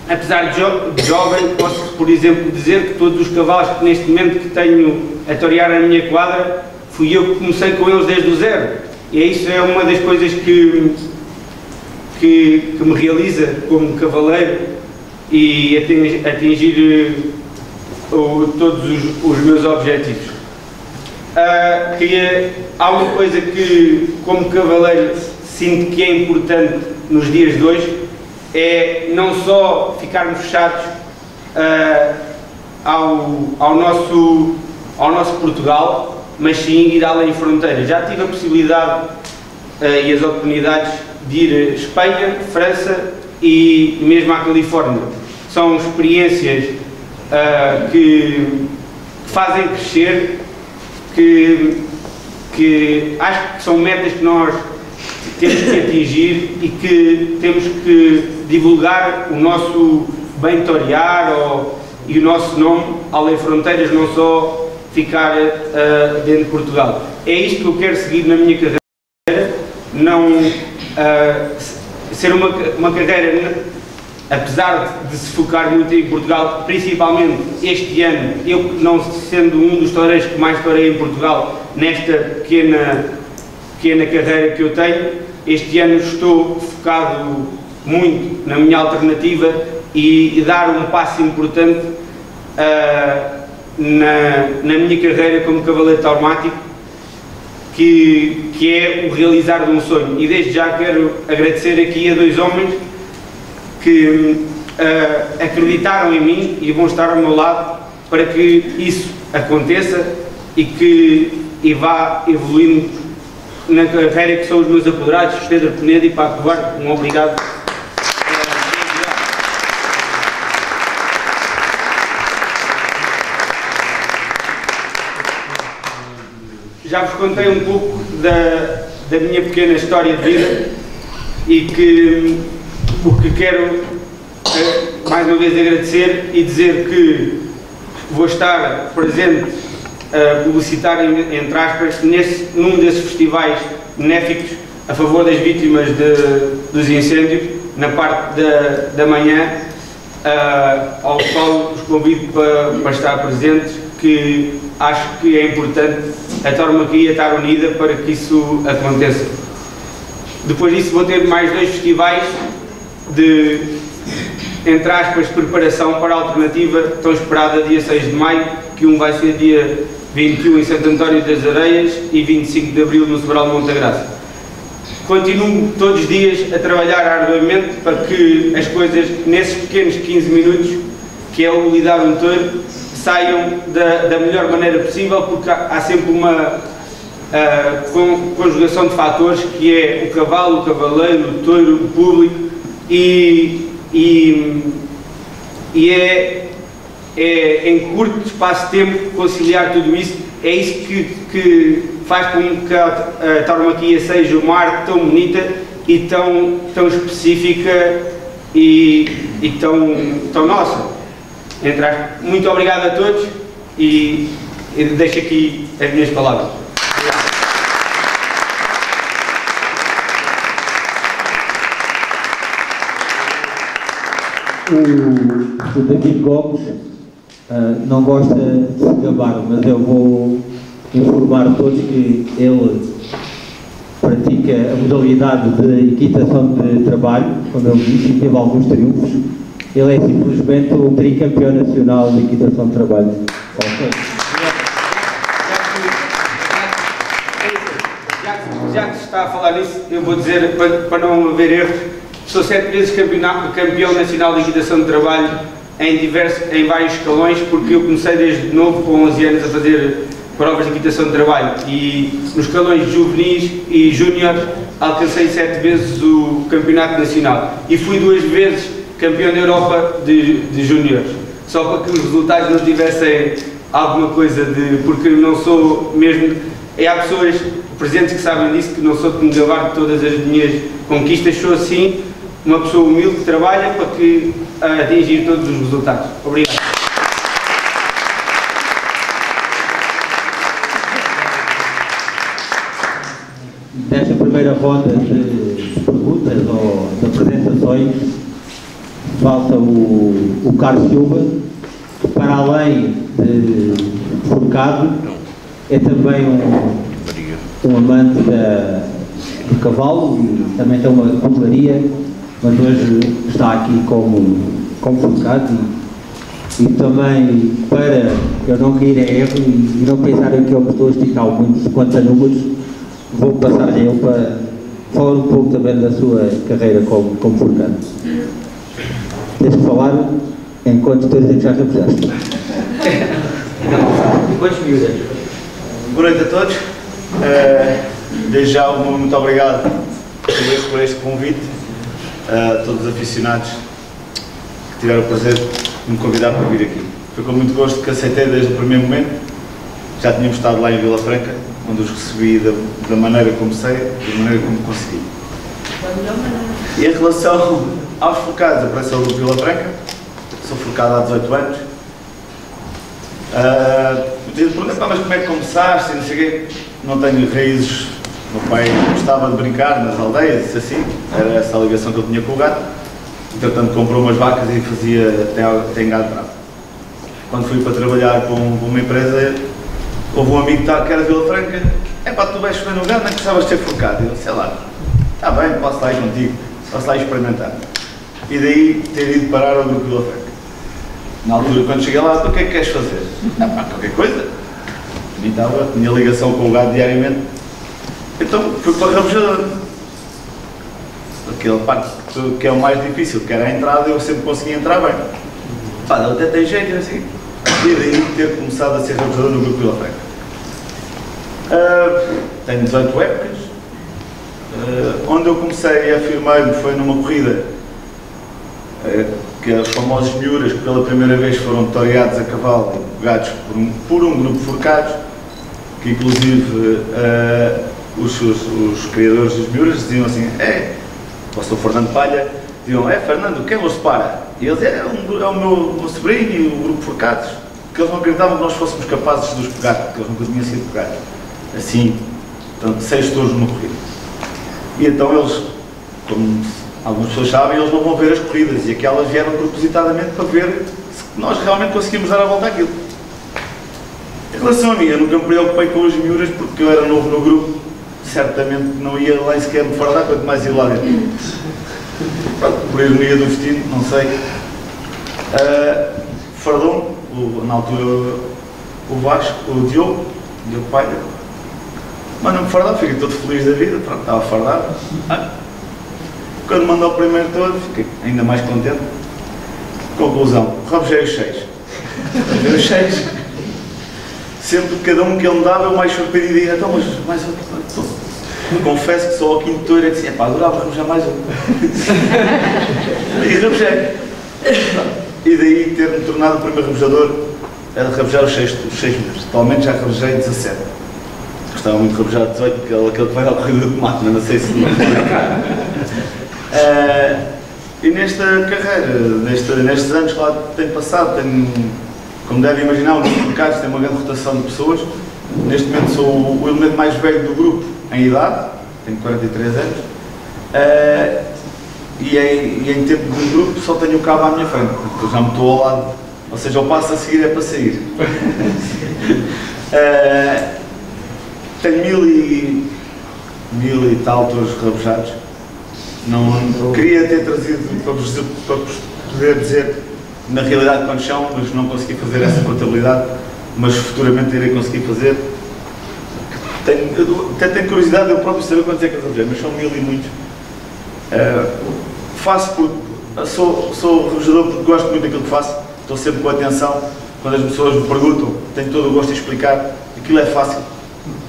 apesar de jovem, posso, por exemplo, dizer que todos os cavalos que neste momento que tenho a torear na minha quadra, fui eu que comecei com eles desde o zero. E isso é uma das coisas que me realiza como cavaleiro e atingir todos os meus objetivos. Há uma coisa que, como cavaleiro, sinto que é importante nos dias de hoje, é não só ficarmos fechados ao nosso Portugal, mas sim ir além fronteiras. Já tive a possibilidade e as oportunidades de ir a Espanha, França e mesmo à Califórnia. São experiências que fazem crescer, que acho que são metas que nós temos que atingir e que temos que divulgar o nosso bem torear e o nosso nome além fronteiras, não só ficar dentro de Portugal. É isto que eu quero seguir na minha carreira, não ser uma carreira apesar de se focar muito em Portugal, principalmente este ano, eu não sendo um dos toureiros que mais tourei em Portugal nesta pequena carreira que eu tenho, este ano estou focado muito na minha alternativa e dar um passo importante na minha carreira como cavaleiro tauromático, que é o realizar de um sonho. E desde já quero agradecer aqui a dois homens que acreditaram em mim e vão estar ao meu lado para que isso aconteça e vá evoluindo na carreira que são os meus apoderados, Pedro Penedo e Paco Duarte. Um obrigado. Já vos contei um pouco da minha pequena história de vida e que o que quero mais uma vez agradecer e dizer que vou estar presente a publicitar, entre aspas, num desses festivais benéficos a favor das vítimas dos incêndios, na parte da manhã, ao qual os convido para estar presentes, que acho que é importante a tauromaquia estar unida para que isso aconteça. Depois disso vou ter mais dois festivais de, entre aspas, preparação para a alternativa tão esperada dia 6 de maio, que um vai ser dia 21 em Santo António das Areias e 25 de Abril no Sobral de Montagraça. Continuo todos os dias a trabalhar arduamente para que as coisas, nesses pequenos 15 minutos, que é o lidar um touro, saiam da melhor maneira possível, porque há sempre uma conjugação de fatores, que é o cavalo, o cavaleiro, o touro, o público, e é em curto espaço de tempo conciliar tudo isso. É isso que faz com que a tauromaquia seja uma arte tão bonita e tão específica e tão nossa. Muito obrigado a todos e deixo aqui as minhas palavras. O David Gomes não gosta de se gabar, mas eu vou informar a todos que ele pratica a modalidade de equitação de trabalho, como ele disse, e teve alguns triunfos. Ele é simplesmente um tricampeão nacional de equitação de trabalho. Já que se está a falar nisso, eu vou dizer, para não haver erros, sou 7 vezes campeão nacional de equitação de trabalho em vários escalões, porque eu comecei desde novo, com 11 anos, a fazer provas de equitação de trabalho, e nos escalões juvenis e júniores alcancei 7 vezes o campeonato nacional e fui 2 vezes campeão da Europa de júniores, só para que os resultados não tivessem alguma coisa porque não sou mesmo, há pessoas presentes que sabem disso, que não sou de me gabar de todas as minhas conquistas, sou assim uma pessoa humilde que trabalha para atingir todos os resultados. Obrigado. Nesta primeira ronda de perguntas ou de apresentações, falta o Carlos Silva, que para além de forcado, é também um amante do cavalo e também tem uma cavalaria, mas hoje está aqui como forcado e também, para eu não cair a erro e não pensarem que eu me estou a esticar muito quanto a números, vou passar a ele para falar um pouco também da sua carreira como forcado. Tens que falar enquanto tu dizes que já represaste. Boa noite a todos. Desde já, muito obrigado por este convite. A todos os aficionados que tiveram o prazer de me convidar para vir aqui. Foi com muito gosto que aceitei desde o primeiro momento. Já tínhamos estado lá em Vila Franca, onde os recebi da maneira como sei, da maneira como consegui. E em relação aos forcados, apareceu o Vila Franca, sou forcado há 18 anos. Perguntam, mas como é que começaste? Não sei o quê. Não tenho raízes. O meu pai gostava de brincar nas aldeias, isso assim, era essa a ligação que eu tinha com o gato. entretanto comprou umas vacas e fazia até em gado bravo. Quando fui para trabalhar com uma empresa, houve um amigo que era de Vila Franca. Tu vais chover no gado, não precisavas de ser forcado. Eu, sei lá, está bem, posso lá ir contigo, posso lá experimentar. E daí ter ido parar ao grupo de Vila Franca. Na altura, quando cheguei lá, o que é que queres fazer? Qualquer coisa. Tinha ligação com o gado diariamente. Então fui para o rabejador. Aquela parte que é o mais difícil, que era a entrada, eu sempre conseguia entrar bem. Ele até tem jeito, assim. E daí ter começado a ser rabejador no grupo de Vila Franca. Tenho 18 épocas. Onde eu comecei a afirmar-me foi numa corrida que os famosos miúras, que pela primeira vez foram toreados a cavalo e pegados por um grupo de forcados, que inclusive os criadores dos miúras diziam assim: o Sr. Fernando Palha, diziam: Fernando, quem os para? E eles: é o meu sobrinho e o grupo de forcados, que eles não acreditavam que nós fôssemos capazes de os pegar, porque eles nunca tinham sido pegados. Assim, portanto, 6 touros numa corrida. E então eles, como algumas pessoas sabem, eles não vão ver as corridas, e aquelas vieram propositadamente para ver se nós realmente conseguimos dar a volta àquilo. Em relação a mim, eu nunca me preocupei com as miúras, porque eu era novo no grupo, certamente não ia lá sequer me fardar, quanto mais ir lá dentro. Pronto, por ironia do destino, não sei. Fardou-me, na altura, o Vasco, o Diogo Palha. Mas não me fardava, fiquei todo feliz da vida, pronto, estava fardado. Quando mandou o primeiro todo, fiquei ainda mais contente. Conclusão, rabejei os 6. Rabejei os 6. Sempre cada um que ele me dava, eu mais surpreendido, e então, mas mais outro. Confesso que só ao quinto touro é que disse: adorava rabejar mais um. E rabejei. E daí ter-me tornado o primeiro rabejador, era rabejar os 6 meses. Atualmente já rabejei 17. Gostava muito de rabejar 18, porque é aquele que vai à corrida de tomate, não sei se não e nesta carreira, nestes anos que lá tenho passado, como devem imaginar, um grupo de mercados tem uma grande rotação de pessoas. Neste momento sou o elemento mais velho do grupo em idade, tenho 43 anos, e em tempo de grupo só tenho o cabo à minha frente, porque eu já me estou ao lado, ou seja, o passo a seguir é para sair. Tenho mil e tal touros rabejados. Não queria ter trazido para poder dizer na realidade quantos são, mas não consegui fazer essa contabilidade, mas futuramente irei conseguir fazer. Até tenho curiosidade eu próprio saber quantos é que eu rabejei, mas são 1000 e muitos. Faço porque sou rabejador porque gosto muito daquilo que faço, estou sempre com atenção. Quando as pessoas me perguntam, tenho todo o gosto de explicar. Aquilo é fácil,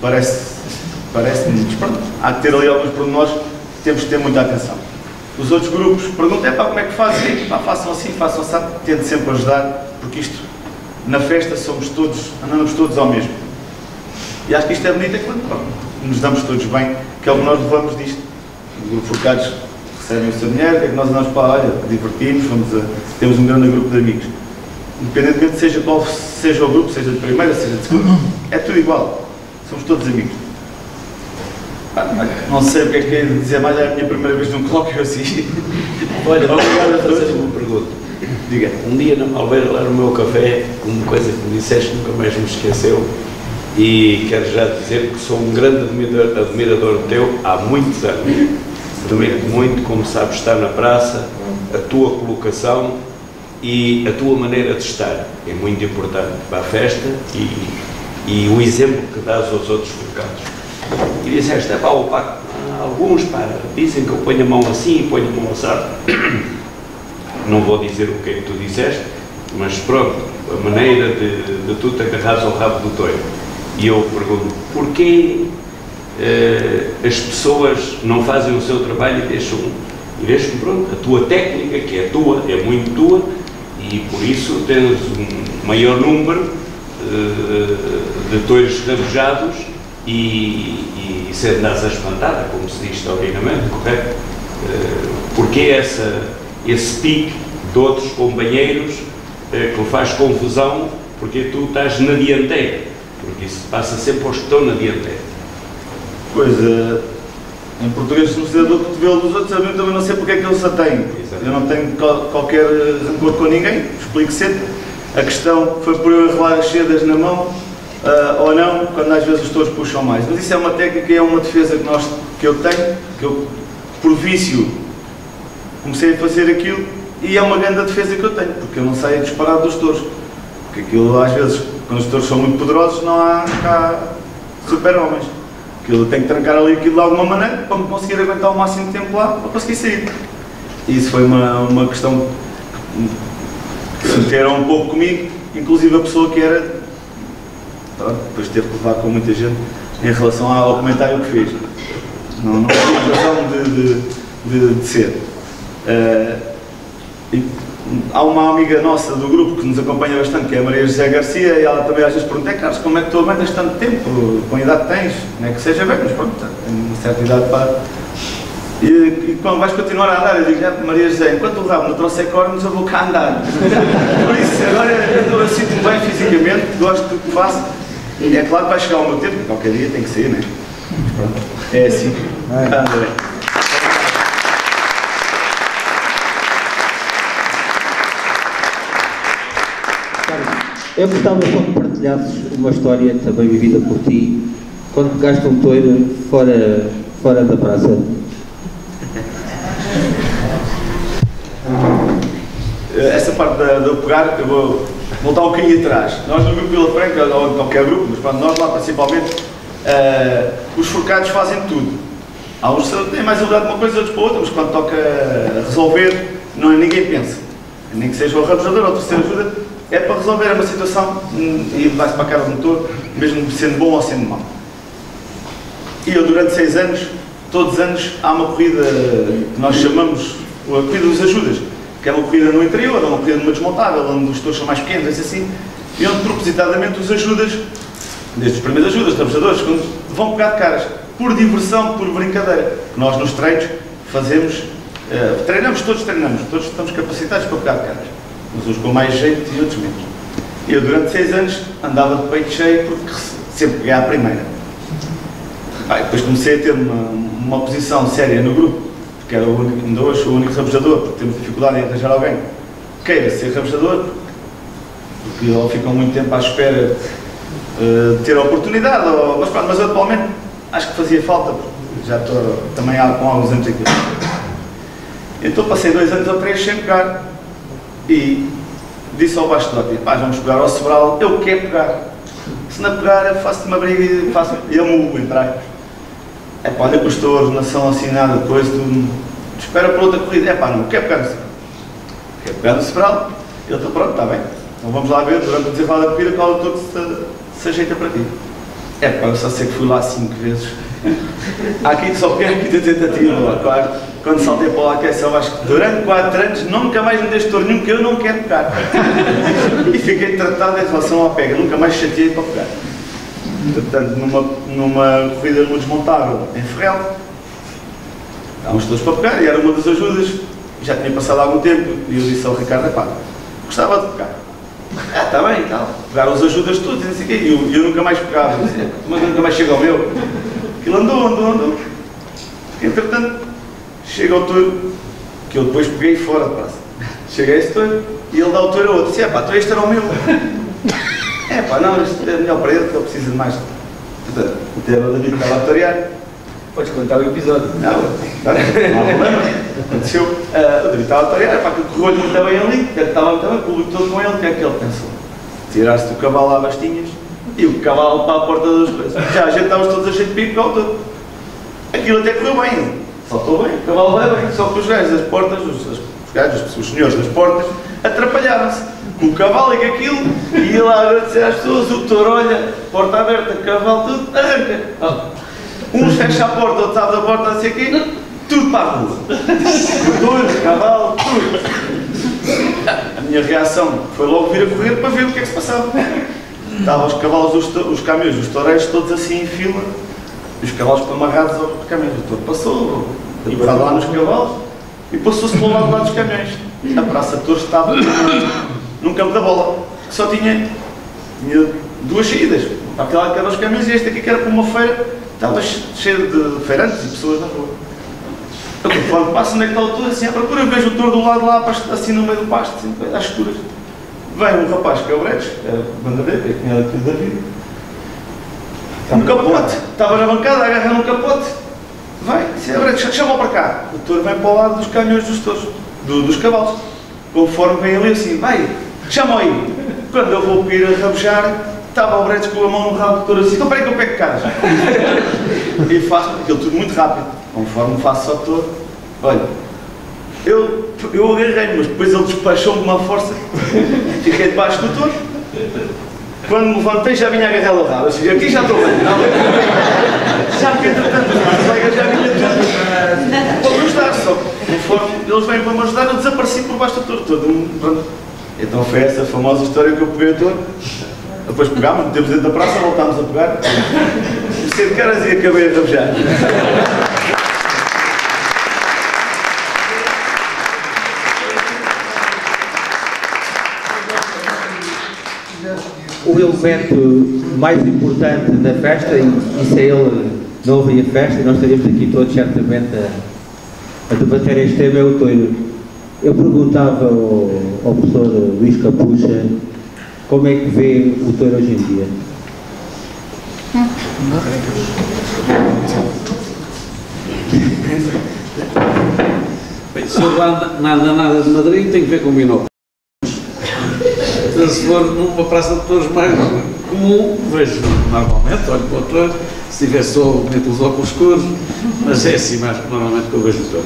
parece-me, pronto, há que ter ali alguns pormenores, temos de ter muita atenção. Os outros grupos perguntam: como é que fazem? Façam assim, façam assim, tento sempre ajudar, porque isto, na festa, andamos todos ao mesmo. E acho que isto é bonito, é quando nos damos todos bem, que é o que nós levamos disto. Os grupos focados recebem o seu dinheiro, é que nós andamos para olha, divertimos, temos um grande grupo de amigos. Independentemente seja qual seja o grupo, seja de primeira, seja de segunda, é tudo igual, somos todos amigos. Não sei o que é que é dizer mais, é a minha primeira vez num colóquio assim. Olha, obrigado a fazer uma pergunta. Diga. Um dia na Malveira, lá no meu café, uma coisa que me disseste nunca mais me esqueceu, e quero já dizer que sou um grande admirador teu há muitos anos. Admiro-te muito, como sabes estar na praça, a tua colocação e a tua maneira de estar. É muito importante para a festa e o exemplo que dás aos outros focados. E disseste: alguns dizem que eu ponho a mão assim e ponho a mão assado. Não vou dizer o que é que tu disseste, mas pronto, a maneira de tu te agarrares ao rabo do touro. E eu pergunto: porquê as pessoas não fazem o seu trabalho e deixam pronto, a tua técnica, que é tua, é muito tua, e por isso tens um maior número de touros rabejados e sendo asa espantada, como se diz taurianamente, correto? Porque esse pique de outros companheiros que faz confusão, porque tu estás na dianteira, porque isso passa sempre aos que estão na dianteira. Pois, Em português se não precisa do cotovelo dos outros, eu também não sei porque é que eles a têm. Eu não tenho qualquer rancor com ninguém, explico sempre. A questão foi por eu enrolar as sedas na mão ou não, quando às vezes os touros puxam mais. Mas isso é uma técnica e é uma defesa que eu tenho, que eu, por vício, comecei a fazer aquilo e é uma grande defesa que eu tenho, porque eu não saio disparado dos touros. Porque aquilo, às vezes, quando os touros são muito poderosos, não há cá super-homens. Aquilo tem que trancar ali aquilo de alguma maneira para me conseguir aguentar o máximo de tempo lá para conseguir sair. E isso foi uma questão que se meteram um pouco comigo, inclusive a pessoa que era, depois teve que levar com muita gente em relação ao comentário que fez. Não tinha razão de ser. Há uma amiga nossa do grupo que nos acompanha bastante, que é a Maria José Garcia, e ela também às vezes pergunta: Carlos, como é que tu aguentas tanto tempo? Com a idade que tens? Não é que seja bem, mas pronto, tenho uma certa idade para... E quando vais continuar a andar, eu digo: Maria José, enquanto o rabo não trouxer cornos, eu vou cá andar. Por isso, agora eu sinto-me bem fisicamente, gosto do que faço. É claro que vai chegar o meu tempo, qualquer dia tem que ser, não é? Mas pronto, é assim. André. Eu gostava só que partilhasses uma história também vivida por ti, quando pegaste um touro fora da praça. Essa parte de eu pegar, eu vou voltar um bocadinho atrás. Nós no grupo Vila Franca, ou em qualquer grupo, mas pronto, nós lá principalmente, os forcados fazem tudo. Há uns que têm mais habilidade de uma coisa, outros para outra, mas quando toca resolver, ninguém pensa. Nem que seja o rabejador ou o terceiro ajuda, é para resolver uma situação e vai-se para a cara do motor, mesmo sendo bom ou sendo mau. E eu durante 6 anos, todos os anos, há uma corrida que nós chamamos a corrida dos ajudas, que é uma corrida no interior, ou uma corrida numa desmontável, onde os touros são mais pequenos, assim, e onde propositadamente os ajudas, desde os primeiros ajudas, rabejadores, vão pegar de caras, por diversão, por brincadeira. Nós nos treinos fazemos, todos estamos capacitados para pegar de caras. Uns com mais jeito e outros menos. Eu durante 6 anos andava de peito cheio porque sempre peguei à primeira. Depois comecei a ter uma posição séria no grupo, porque era o único, ainda hoje sou o único rabejador, porque temos dificuldade em arranjar alguém que queira ser rabejador, porque ou ficam muito tempo à espera de ter a oportunidade, mas atualmente acho que fazia falta, porque já estou também com alguns anos aqui. Então passei 2 anos ou 3 sem pegar. E disse ao bastote: vamos pegar ao Sobral, eu quero pegar. Se não pegar, eu faço-te uma briga e amo entrar. Olha que os touros não são assim nada depois, tu espera para outra corrida. Não quero pegar no Sobral. Quero pegar no Sobral. Eu estou pronto, está bem. Então vamos lá ver, durante o desenrolar da corrida, qual é o touro que se ajeita para ti. Eu só sei que fui lá 5 vezes. Aqui só peguei a quinta tentativa, claro. Quando saltei para o aqueceu, acho que durante 4 anos nunca mais me deste touro nenhum que eu não quero pegar. E fiquei tratado em relação à pega, nunca mais chateei para pegar. Portanto, numa corrida no desmontável em Ferrel, há uns touros para pegar e era uma das ajudas. Já tinha passado algum tempo e eu disse ao Ricardo: gostava de pegar. Está bem e tal. Pegaram as ajudas todas e assim, e eu nunca mais pegava. Mas nunca mais chega ao meu. Aquilo andou. Entretanto, chega ao touro, que eu depois peguei fora de praça. Chega a esse touro e ele dá o touro a outro. Disse: então este era o meu. Não, este é melhor para ele, que ele precisa de mais. Portanto, o David estava a torear. Podes contar o episódio. Não há problema. Aconteceu. O David estava a torear, que correu-lhe muito bem ali, estava muito bem, o público todo com ele. O que é que ele pensou? Tiraste o cavalo à bastinhas e o cavalo para a porta das coisas. Já a gente estávamos todos a jeito de pico para o touro. Aquilo até correu bem. Saltou bem, o cavalo vai bem, só que os gajos das portas, os senhores das portas, atrapalharam-se com o cavalo e com aquilo, e ia lá agradecer às pessoas, o touro olha, porta aberta, cavalo, tudo, arranca. Uns fecham a porta, outros abrem a porta, não sei o quê, tudo para a rua. Touro, cavalo, tudo. A minha reação foi logo vir a correr para ver o que é que se passava. Estavam os cavalos, os caminhões, os toureiros todos assim em fila, e os cavalos estão amarrados aos caminhões. O touro passou, deitado lá nos cavalos, e passou-se para o lado dos caminhões. A praça de touros estava num campo da bola, que só tinha 2 saídas. Aquele lado que era os caminhões e este aqui que era para uma feira, estava cheio de feirantes e pessoas na rua. Eu, conforme passo, onde é que está o touro? Assim, à procura, eu vejo o touro do lado de lá, assim no meio do pasto, assim, às escuras. Vem um rapaz que é o Bretes, que é o bandadeiro, que é a cunhada aqui da vida. Um capote, estava na bancada, agarra no capote. Vai, disse, é Bretes, chama-o para cá. O touro vem para o lado dos caminhões dos touros, dos cavalos. Conforme vem ali assim, vai, chama-o aí. Quando eu vou ir a rabujar, estava o Bretes com a mão no rabo do touro assim, então peraí que eu pego caras. E faço aquilo tudo muito rápido. Conforme faço ao touro, olha, eu agarrei-me, mas depois ele despachou-me de uma força, fiquei debaixo do touro. Quando me levantei já vinha agarrá-lo ao rabo, assim, aqui já estou bem, não? Já porque entretanto os colegas já vinha tudo para me ajudar, só conforme eles vêm para me ajudar, eu desapareci por baixo do touro todo. Pronto. Então foi essa famosa história que eu peguei o touro, depois pegámos, metemos dentro da praça, voltámos a pegar, comecei de caras e acabei a rabejar. O elemento mais importante da festa, e se ele não haveria festa, nós estaríamos aqui todos certamente a debater este tema, é o touro. Eu perguntava ao professor Luís Capucha como é que vê o touro hoje em dia. Bem, se eu nada de Madrid, tem que ver com o binóculo. Se for numa praça de touros mais comum, vejo normalmente, olho para o touro, se tiver sol, meto os óculos escuros, mas é assim mais normalmente que eu vejo o touro.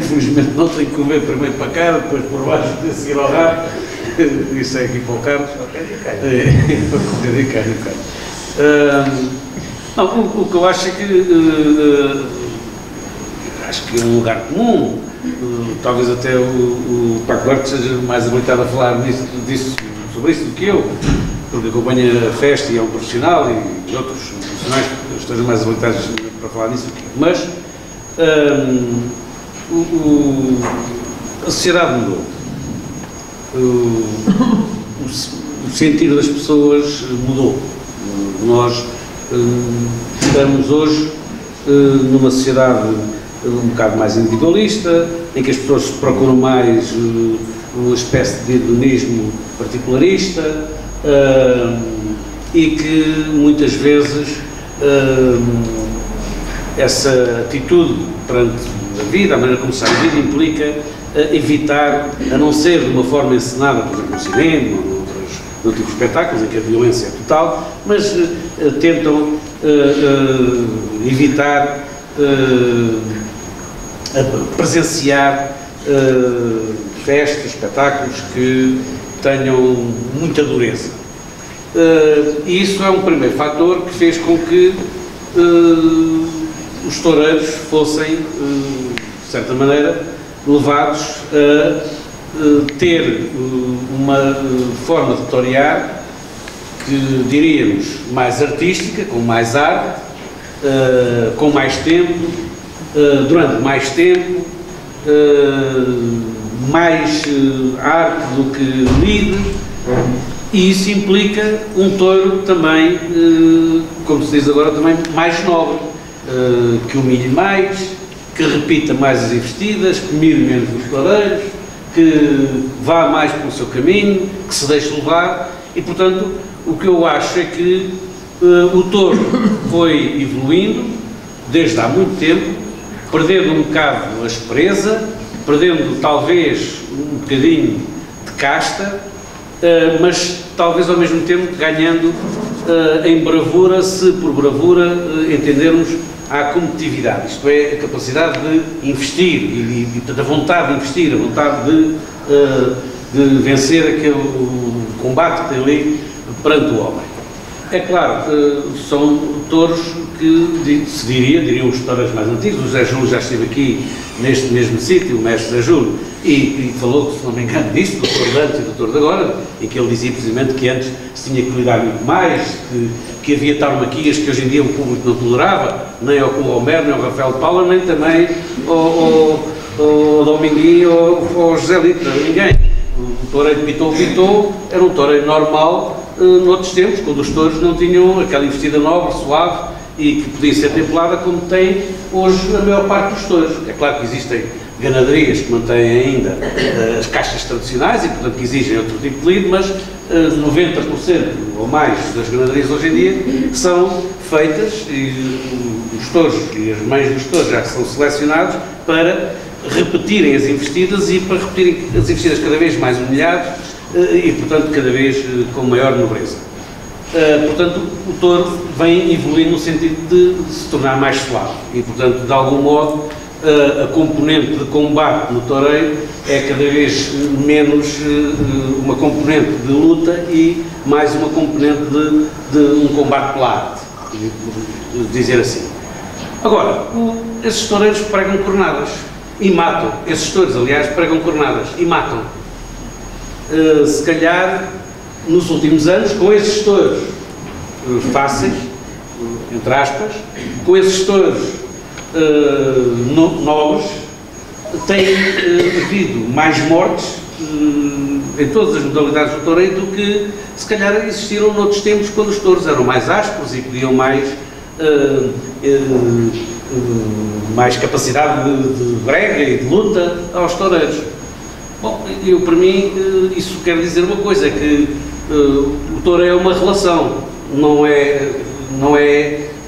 Felizmente não tenho que ver primeiro para cá, depois por baixo, de seguir ao rabo, isso é aqui para o Carlos, para correr e cair o Carlos. Não, o que eu acho é que acho que é um lugar comum. Talvez até o Paco Duarte seja mais habilitado a falar sobre isso do que eu, porque acompanha a festa e é um profissional e outros profissionais estejam mais habilitados para falar nisso do que eu. Mas a sociedade mudou. O sentido das pessoas mudou. Nós estamos hoje numa sociedade um bocado mais individualista, em que as pessoas procuram mais uma espécie de hedonismo particularista e que muitas vezes essa atitude perante a vida, a maneira como se a vida, implica evitar, a não ser de uma forma encenada, por exemplo, no cinema ou noutros tipos de espetáculos, em que a violência é total, mas tentam evitar presenciar festas, espetáculos que tenham muita dureza. E isso é um primeiro fator que fez com que os toureiros fossem, de certa maneira, levados a ter uma forma de torear que diríamos mais artística, com mais arte, com mais tempo, durante mais tempo, mais arte do que lide, e isso implica um touro também, como se diz agora, também mais nobre, que humilhe mais, que repita mais as investidas, que mire menos os toureiros, que vá mais pelo seu caminho, que se deixe levar, e portanto o que eu acho é que o touro foi evoluindo desde há muito tempo, perdendo um bocado a aspereza, perdendo talvez um bocadinho de casta, mas talvez ao mesmo tempo ganhando em bravura, se por bravura entendermos a competitividade, isto é, a capacidade de investir e a vontade de investir, a vontade de vencer aquele combate que tem ali perante o homem. É claro, são touros que diriam os touros mais antigos. O Zé Júlio já esteve aqui neste mesmo sítio, o mestre Zé Júlio, e falou, se não me engano, disso, do touro de antes e do touro de agora, em que ele dizia precisamente que antes se tinha que cuidar muito mais, que havia tauromaquias que hoje em dia o público não tolerava, nem ao Colomero, nem ao Rafael de Paula, nem também ao Dominguinho ou ao José Lito, ninguém. O toureiro pitou, era um toureiro normal, noutros tempos, quando os touros não tinham aquela investida nobre, suave e que podia ser templada como tem hoje a maior parte dos touros. É claro que existem ganaderias que mantêm ainda as caixas tradicionais e, portanto, que exigem outro tipo de lido, mas 90% ou mais das ganaderias hoje em dia são feitas e os touros e as mães dos touros já são selecionados para repetirem as investidas e para repetirem as investidas cada vez mais humilhados e, portanto, cada vez com maior nobreza. Portanto, o touro vem evoluir no sentido de se tornar mais suave e, portanto, de algum modo, a componente de combate no toureiro é cada vez menos uma componente de luta e mais uma componente de um combate pela arte, dizer assim. Agora, esses toureiros pregam cornadas e matam. Esses touros, aliás, pregam cornadas e matam. Se calhar, nos últimos anos, com esses touros fáceis, entre aspas, com esses touros nobres, tem havido mais mortes em todas as modalidades do toureiro do que se calhar existiram noutros tempos, quando os touros eram mais ásperos e podiam mais capacidade de brega e de luta aos toureiros. Bom, para mim isso quer dizer uma coisa, é que o toureiro é uma relação, não é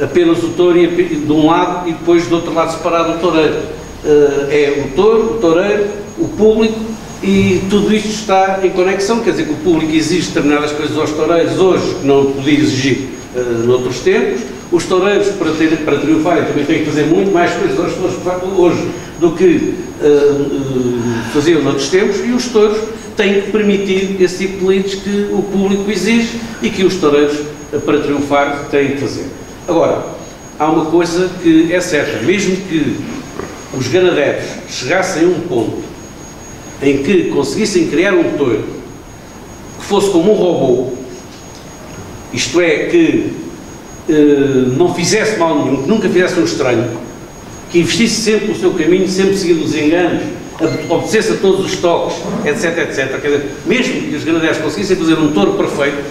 apenas o touro de um lado e depois do outro lado separado o toureiro. É o touro, o toureiro, o público e tudo isto está em conexão, quer dizer que o público exige determinadas coisas aos toureiros hoje que não podia exigir noutros tempos. Os toureiros, para triunfarem, também têm que fazer muito mais coisas hoje do que faziam noutros tempos, e os touros têm que permitir esse tipo de lides que o público exige e que os toureiros, para triunfar, têm que fazer. Agora, há uma coisa que é certa, mesmo que os ganadeiros chegassem a um ponto em que conseguissem criar um touro que fosse como um robô, isto é, que não fizesse mal nenhum, que nunca fizesse um estranho, que investisse sempre o seu caminho, sempre seguindo os enganos, obedecesse a todos os toques, etc, etc. Quer dizer, mesmo que os ganadeiros conseguissem fazer um touro perfeito,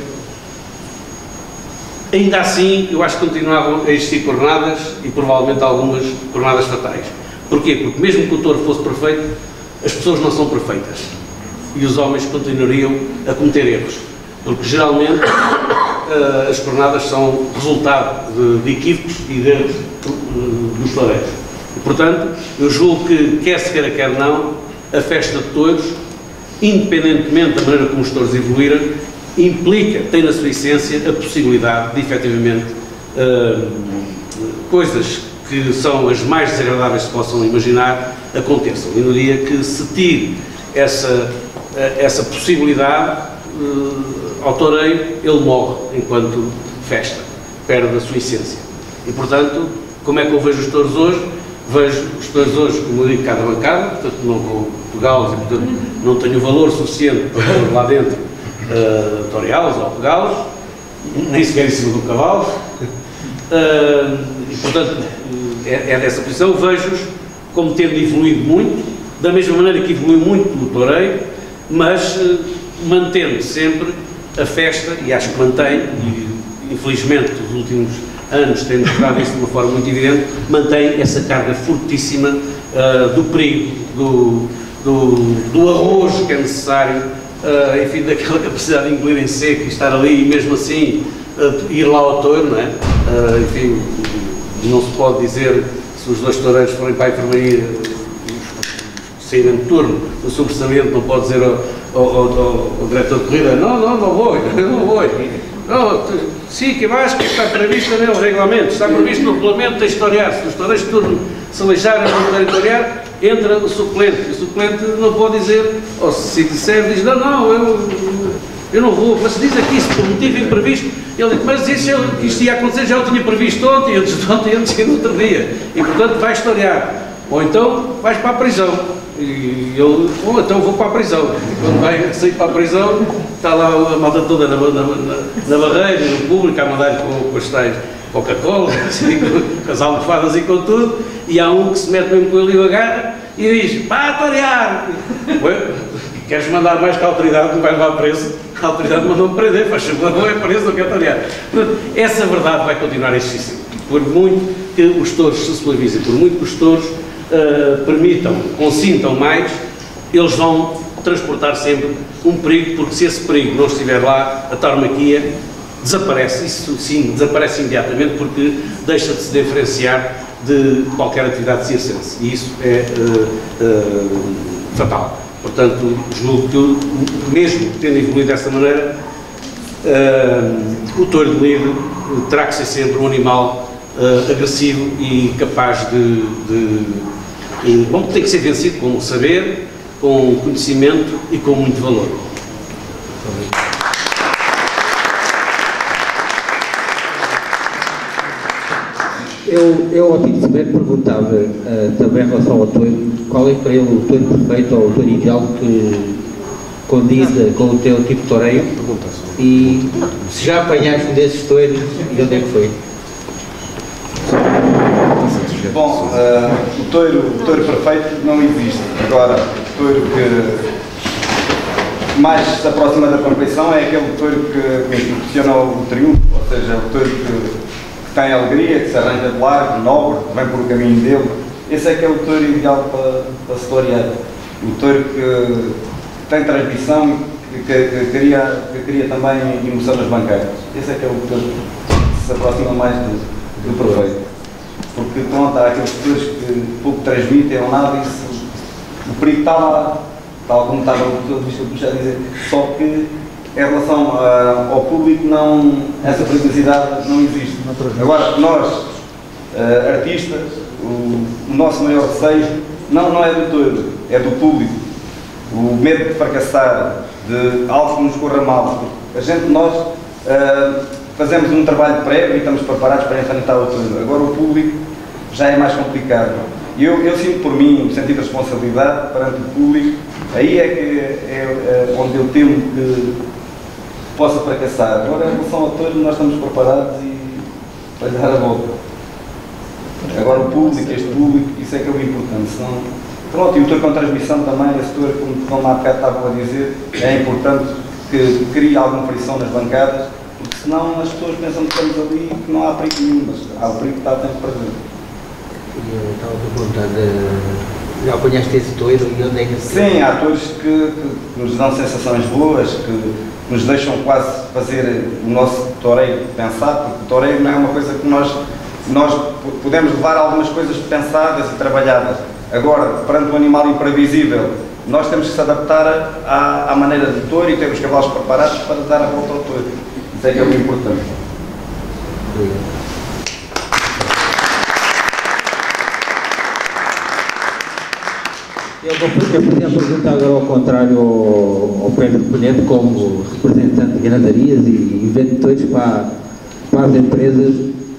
ainda assim, eu acho que continuavam a existir cornadas e provavelmente algumas cornadas fatais. Porquê? Porque mesmo que o touro fosse perfeito, as pessoas não são perfeitas e os homens continuariam a cometer erros, porque geralmente as cornadas são resultado de equívocos e de erros dos toureiros. E, portanto, eu julgo que, quer se queira, quer não, a festa de touros, independentemente da maneira como os touros evoluíram, implica, tem na sua essência, a possibilidade de, efetivamente, coisas que são as mais desagradáveis que se possam imaginar, aconteçam. E no dia que se tire essa possibilidade ao toureiro, ele morre enquanto festa, perde a sua essência. E, portanto, como é que eu vejo os touros hoje? Vejo os touros hoje, como eu digo, cada bancada, portanto não vou pegá-los e, portanto, não tenho o valor suficiente para pôr lá dentro toreá-los ou pegá-los, nem sequer em cima do cavalo. E, portanto, é dessa posição. Vejo-os como tendo evoluído muito, da mesma maneira que evoluiu muito o toureiro, mas mantendo sempre a festa, e acho que mantém, e infelizmente os últimos anos têm mostrado isso de uma forma muito evidente, mantém essa carga fortíssima do perigo, do arrojo que é necessário, enfim, daquela capacidade de engolir em seco e estar ali e mesmo assim ir lá ao touro, não é? Enfim, não se pode dizer, se os dois toureiros forem para a enfermaria, saírem de turno, o subsaliente não pode dizer ao diretor de corrida, não vou. Não, sim, que eu acho que está previsto no regulamento, está previsto no regulamento, tens de torear. Se os toureiros de turno se aleijarem não poderem torear, entra o suplente. O suplente não pode dizer, ou se disser, diz, não, eu não vou, mas se diz aqui, se por motivo imprevisto, ele diz, mas isto ia acontecer, já o tinha previsto ontem, antes de ontem, antes de outro dia, e portanto vais torear, ou então vais para a prisão. E ele, então vou para a prisão. E quando vai sair para a prisão, está lá a malta toda na barreira, no público, a mandar com as tais Coca-Cola, assim, com as almofadas e com tudo, e há um que se mete mesmo com ele e agarra e diz, pá, torear! Queres mandar mais que a autoridade, não vai levar preso? a autoridade mandou-me prender, faz favor, não é preso, não quero torear. Portanto, essa verdade vai continuar a existir. Por muito que os touros se suavizem, por muito que os touros permitam, consintam mais, eles vão transportar sempre um perigo, porque se esse perigo não estiver lá, a tauromaquia desaparece, isso sim, desaparece imediatamente, porque deixa de se diferenciar de qualquer atividade circense, e isso é fatal. Portanto, julgo que, mesmo tendo evoluído desta maneira, o touro de lido terá que ser sempre um animal agressivo e capaz bom, tem que ser vencido com saber, com conhecimento e com muito valor. Eu ao fim de saber, perguntava também em relação ao touro, qual é para ele o touro perfeito ou o touro ideal que condiza com o teu tipo de toureio, e se já apanhaste um desses touros e onde é que foi? Bom, o touro perfeito não existe. Agora, o touro que mais se aproxima da perfeição é aquele touro que proporciona o triunfo, ou seja, o touro que tem alegria, que se arranja de largo, nobre, que vem por o caminho dele. Esse é que é o touro ideal para se torear. O touro que tem transmissão, que cria também emoção nas bancadas. Esse é que é o touro que se aproxima mais do perfeito. Porque pronto, há aqueles touros que pouco transmitem ou nada, isso, o perigo está lá, tal como estava o Bispo a dizer, só que em relação ao público, essa perigosidade não existe. Agora, nós, artistas, o nosso maior receio não é do touro, é do público. O medo de fracassar, de algo que nos corra mal. Nós fazemos um trabalho prévio e estamos preparados para enfrentar o touro. Agora, o público já é mais complicado. Eu sinto por mim um sentido de responsabilidade perante o público. Aí é que é onde eu temo que possa fracassar. Agora, em relação ao touro, nós estamos preparados e vai dar a volta. Agora, o público, este público, isso é que é o importante. Senão, pronto, e o touro com transmissão também, esse touro, como há bocado estavam a dizer, é importante que crie alguma frição nas bancadas, porque senão as pessoas pensam que estamos ali e que não há perigo nenhum, mas há o perigo que está sempre presente. Eu estava a perguntar, já apanhaste esse touro e onde é que... Sim, há touros que nos dão sensações boas, que nos deixam quase fazer o nosso toureiro pensar, porque o toureiro não é uma coisa que nós podemos levar algumas coisas pensadas e trabalhadas. Agora, perante um animal imprevisível, nós temos que se adaptar à maneira do touro e ter os cavalos preparados para dar a volta ao touro. Isso é que é o importante. Eu fazia a pergunta agora ao contrário ao Pedro Penedo, como representante de granadarias e vendedores para as empresas.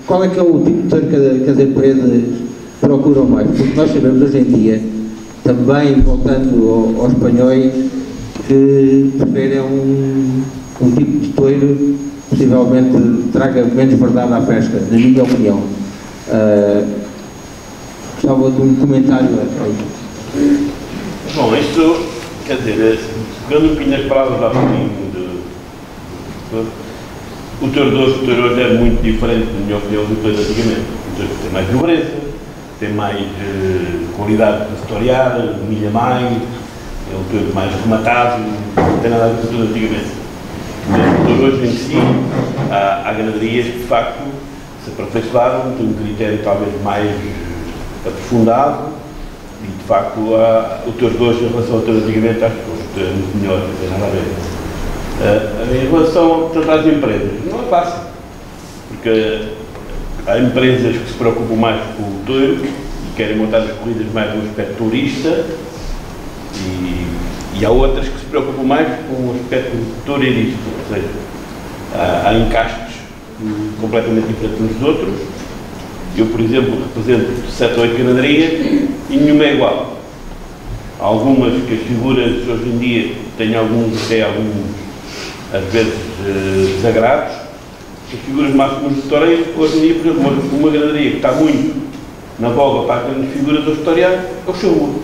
Qual é que é o tipo de touro que as empresas procuram mais? Porque nós sabemos hoje em dia, também voltando aos espanhóis, que preferem um tipo de touro que possivelmente traga menos verdade à festa, na minha opinião. Gostava de um comentário aí. Bom, isto, quer dizer, pegando um pouquinho as palavras lá para mim, o touro de hoje é muito diferente, na minha opinião, do touro de antigamente. O touro tem mais nobreza, tem mais qualidade para se torear, milha mais, é um touro mais rematado, não tem nada a ver com o touro de antigamente. O touro hoje em si, há ganaderias que de facto se aperfeiçoaram, têm um critério talvez mais aprofundado. E, de facto, o touro de hoje, em relação ao touro antigamente, acho que é muito melhor, não tem nada a ver. Em relação às empresas, não é fácil, porque há empresas que se preocupam mais com o touro e querem montar as corridas mais no aspecto turista, e há outras que se preocupam mais com o aspecto toureirista, ou seja, há encastes completamente diferentes uns dos outros. Eu, por exemplo, represento 7 ou 8 ganaderias e nenhuma é igual. Há algumas que as figuras hoje em dia têm alguns, às vezes, desagrados. As figuras máximas do toureiro, hoje em dia, por exemplo, uma ganaderia que está muito na voga para as grandes figuras do torear é o Xangô,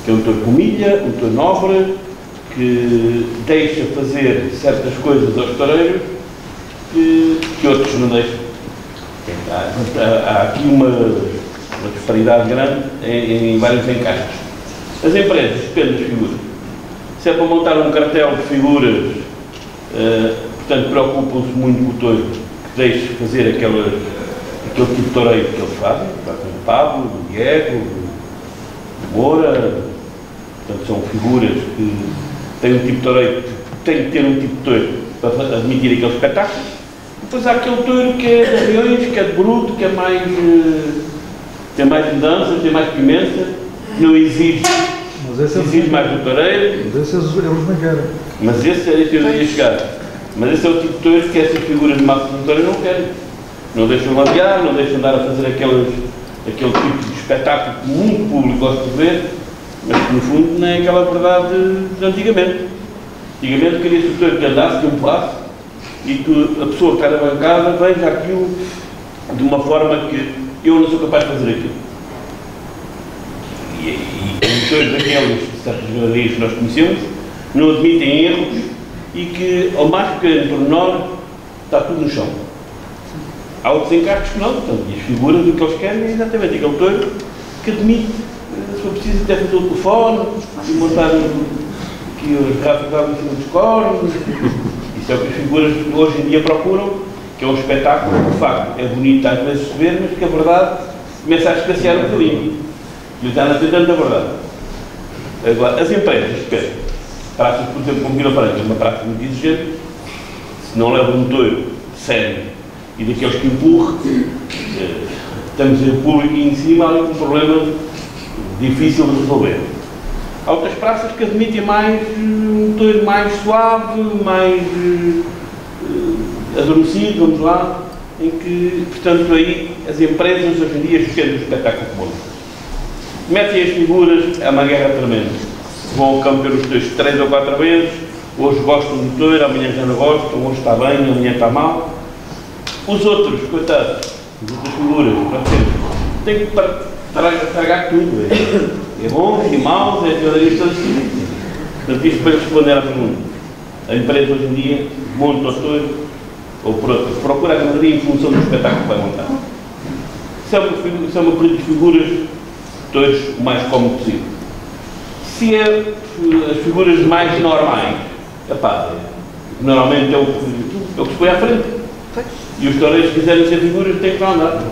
que é um touro com milha, um touro nobre, que deixa fazer certas coisas aos toureiros que outros não deixam. Há aqui uma disparidade grande em vários encaixes. As empresas dependem das figuras. Se é para montar um cartel de figuras, portanto, preocupam-se muito com o touro, que deixe fazer aquele tipo de toureiro que eles fazem, o Pablo, o Diego, o Moura, portanto, são figuras que têm um tipo de toureiro, têm que ter um tipo de touro para admitir aquele espetáculo. Depois há aquele touro que é de arreões, que é de bruto, que é mais, tem mais mudanças, tem mais pimenta, não exige, exige mais do toureiro. Mas esses eles não querem. Mas esse é que eu ia chegar. Mas esse é o tipo de touro que essas figuras de massa de toureiro não querem. Não deixam ladear, não deixam andar a fazer aquele tipo de espetáculo que muito público gosta de ver, mas que no fundo não é aquela verdade de antigamente. Antigamente queria-se o touro que andasse, que empurrasse, e que a pessoa que está na bancada veja aquilo de uma forma que eu não sou capaz de fazer aquilo. E todos aqueles certas jogadores que nós conhecemos não admitem erros e que, ao mais pequeno pormenor, está tudo no chão. Há outros encargos que não, portanto, e as figuras, o que eles querem é exatamente aquele touro que admite, se for preciso, até fazer o telefone e montar aqui os ratos em cima dos cornos. Isso é o que as figuras hoje em dia procuram, que é um espetáculo que, de facto, é bonito às vezes se ver, mas que a verdade começa a escassear um bocadinho. E está na tentando da verdade. Agora, as empresas, praças, por exemplo, como Vila Franca, é uma praça muito exigente, se não leva um touro sério e daqueles que empurre, estamos em público e em cima, há um problema difícil de resolver. Há outras praças que admitem mais um touro mais suave, mais adormecido, vamos lá, em que, portanto, aí as empresas hoje em dia esquecem do espetáculo comum. Metem as figuras, é uma guerra tremenda. Vão ao campo ver os touros 3 ou 4 vezes, hoje gostam do touro, amanhã já não gostam, hoje está bem, amanhã está mal. Os outros, coitados, as outras figuras, têm que tragar tudo. É bom, é mau, é jornalista assim. Portanto, isto para responder à pergunta. A empresa hoje em dia monta o touro, ou procura a ganaderia em função do espetáculo que vai montar. Se é uma política de figuras, todos o mais cómodo possível. Se é as figuras mais normais, normalmente é o que se põe à frente. E os toureiros que quiserem ser figuras têm que lá andar.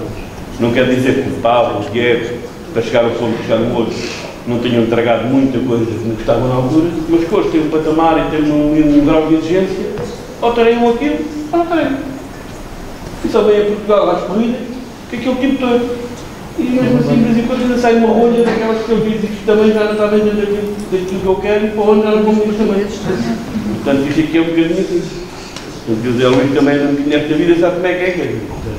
Não quer dizer que o Pablo, o Diego, para chegar ao ponto que chegaram hoje, não tenham entregado muita coisa que estavam na altura, mas que hoje têm um patamar e têm um grau de exigência, ou tareiam aquilo, ou não tareiam. E só vem a Portugal às corridas, que aquele tipo de touro. E mesmo assim, de vez em quando, ainda sai uma rolha daquelas que eu vi que também já não está bem dentro daquilo que eu quero e para onde já não vou muito também. Portanto, isto aqui é um bocadinho assim. Portanto, o Zé Luís também não conhece a vida, sabe como é que é.